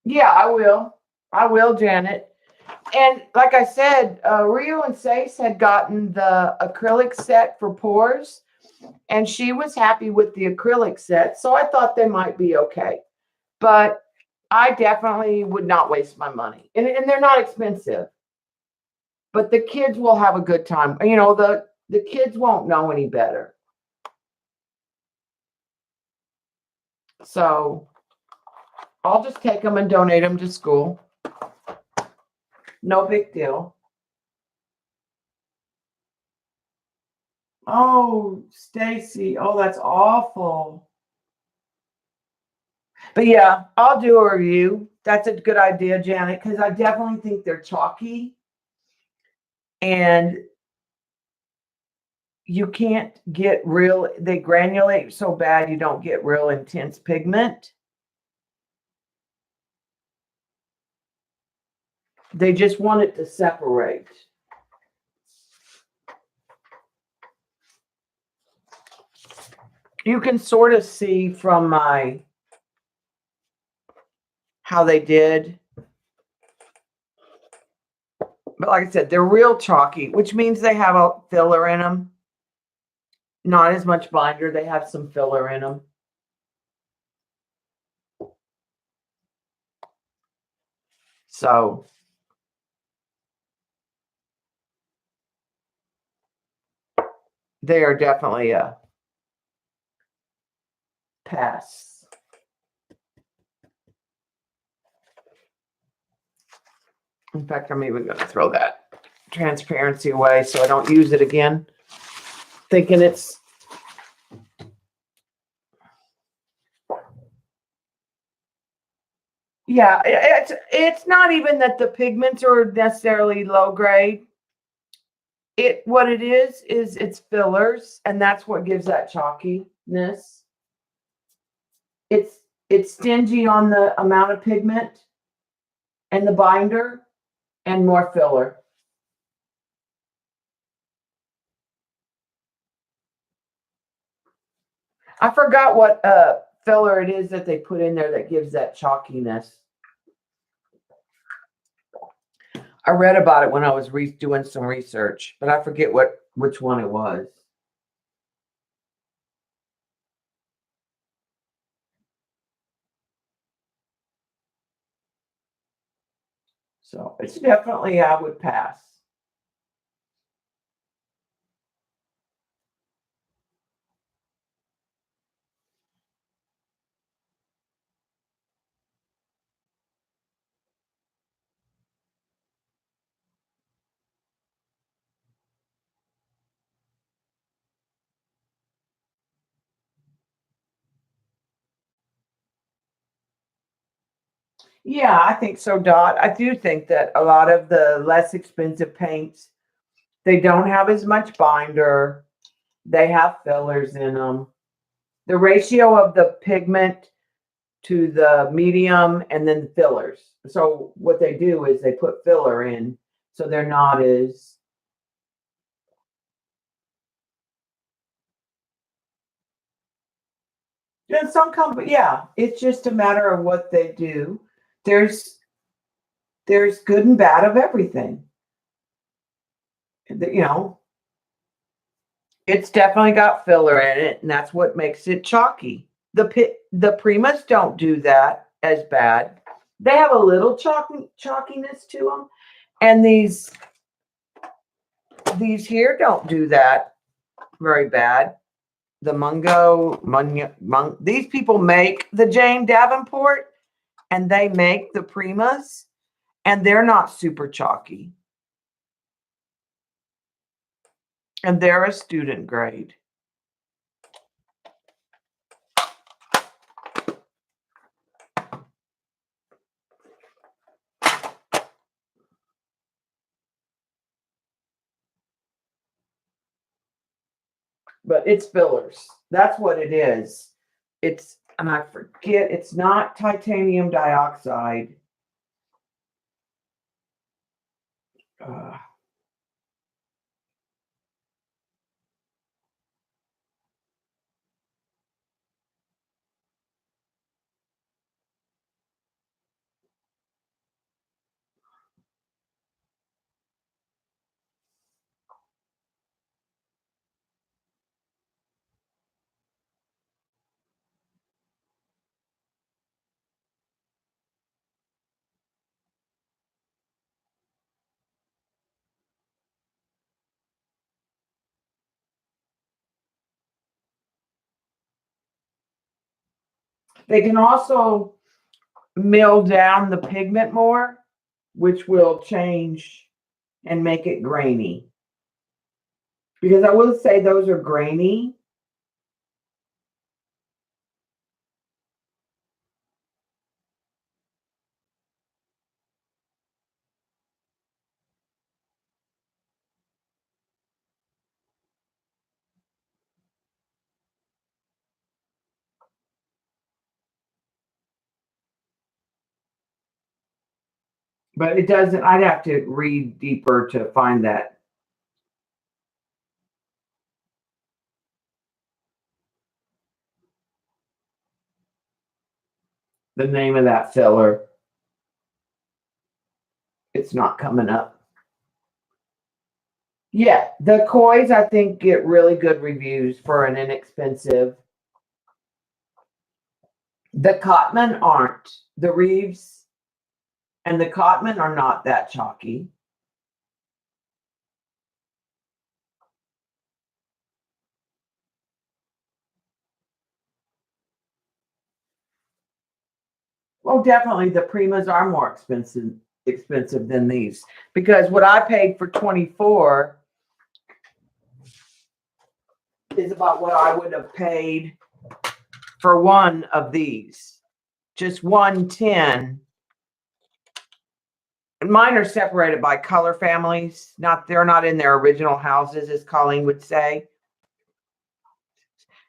Yeah, I will. I will, Janet. And like I said, Rio and Sace had gotten the acrylic set for pours, and she was happy with the acrylic set. So I thought they might be okay. But I definitely would not waste my money. And they're not expensive. But the kids will have a good time. You know, the kids won't know any better. So I'll just take them and donate them to school. No big deal. Oh, Stacy. Oh, that's awful. But yeah, I'll do a review. That's a good idea, Janet, because I definitely think they're chalky. And you can't get real, they granulate so bad you don't get real intense pigment. They just want it to separate. You can sort of see from how they did. But like I said, they're real chalky, which means they have a filler in them. Not as much binder. They have some filler in them. So they are definitely a pass. In fact, I'm even going to throw that transparency away so I don't use it again, thinking it's yeah, it's not even that the pigments are necessarily low grade. What it is it's fillers, and that's what gives that chalkiness. It's stingy on the amount of pigment and the binder and more filler. I forgot what filler it is that they put in there that gives that chalkiness. I read about it when I was doing some research, but I forget which one it was. So it's definitely, I would pass. Yeah, I think so, Dot. I do think that a lot of the less expensive paints, they don't have as much binder. They have fillers in them. The ratio of the pigment to the medium and then the fillers. So what they do is they put filler in, so they're not as. And some company, yeah, it's just a matter of what they do. There's there's good and bad of everything. You know, it's definitely got filler in it, and that's what makes it chalky. The Primas don't do that as bad. They have a little chalkiness to them, and these here don't do that very bad. The these people make the Jane Davenport, and they make the Primas, and they're not super chalky, and they're a student grade. But it's fillers. That's what it is. And I forget, it's not titanium dioxide. Uh, they can also mill down the pigment more, which will change and make it grainy. Because I will say those are grainy. But it doesn't, I'd have to read deeper to find that. The name of that filler. It's not coming up. Yeah, the Koi's I think get really good reviews for an inexpensive. The Cotman aren't. The Reeves, And the Cotman are not that chalky. Well, definitely the Primas are more expensive than these, because what I paid for 24 is about what I would have paid for one of these. Just 110. And mine are separated by color families. They're not in their original houses, as Colleen would say.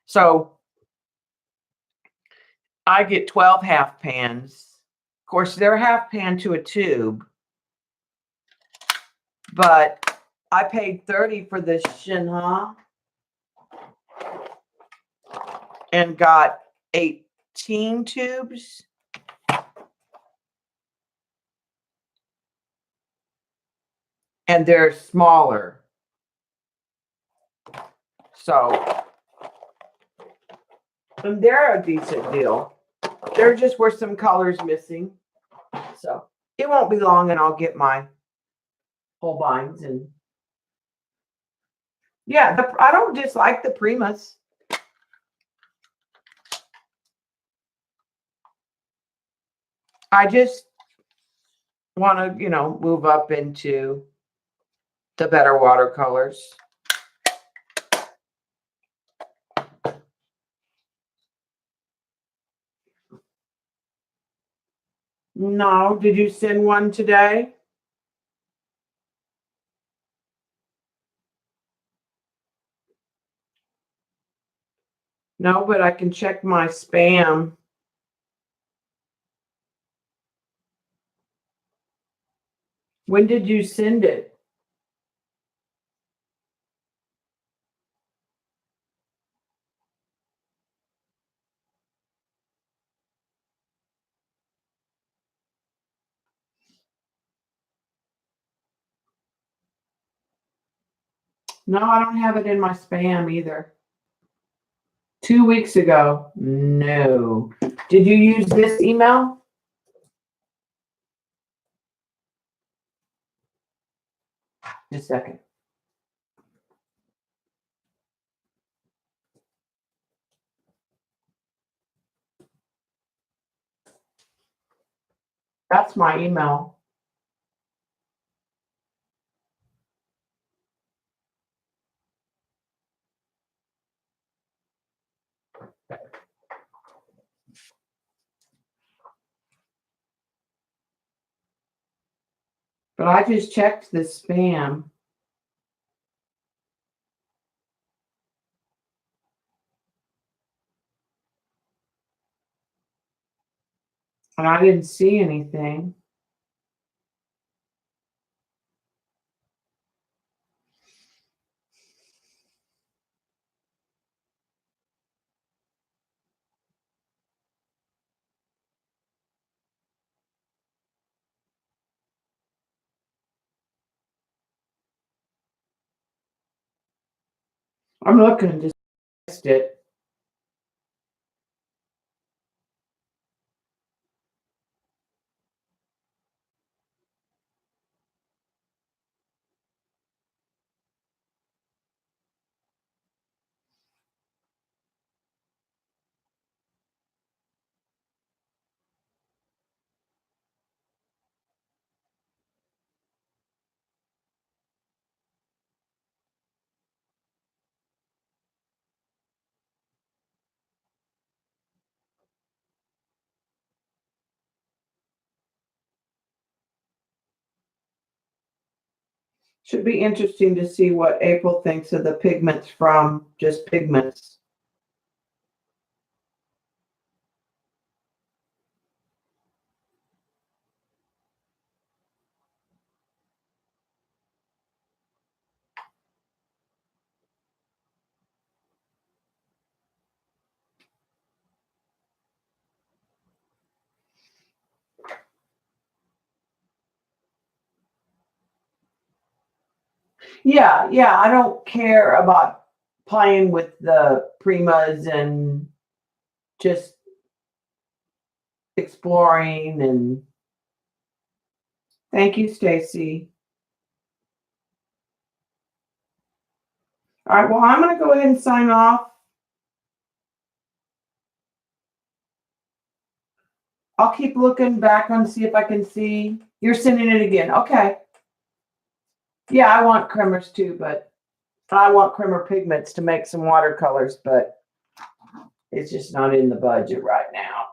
So I get 12 half pans. Of course, they're half pan to a tube, but I paid 30 for this Shinha and got 18 tubes. And they're smaller. So, and they're a decent deal. There just were some colors missing. So it won't be long and I'll get my Holbeins. And yeah, I don't dislike the Primas. I just want to, move up into the better watercolors. No, did you send one today? No, but I can check my spam. When did you send it? No, I don't have it in my spam either. 2 weeks ago. No. Did you use this email? Just a second. That's my email. But I just checked the spam. And I didn't see anything. I'm looking to test it. Should be interesting to see what April thinks of the pigments from just pigments. Yeah, I don't care about playing with the Primas and just exploring and Thank you, Stacy. All right, well, I'm going to go ahead and sign off. I'll keep looking back on see if I can see. You're sending it again. Okay. Yeah, I want Kremers too, but I want Kremer pigments to make some watercolors, but it's just not in the budget right now.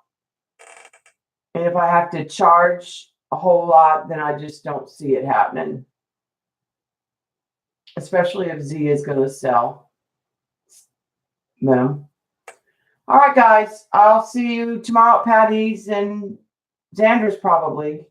And if I have to charge a whole lot, then I just don't see it happening. Especially if Z is going to sell them. All right, guys. I'll see you tomorrow at Patty's and Xander's probably.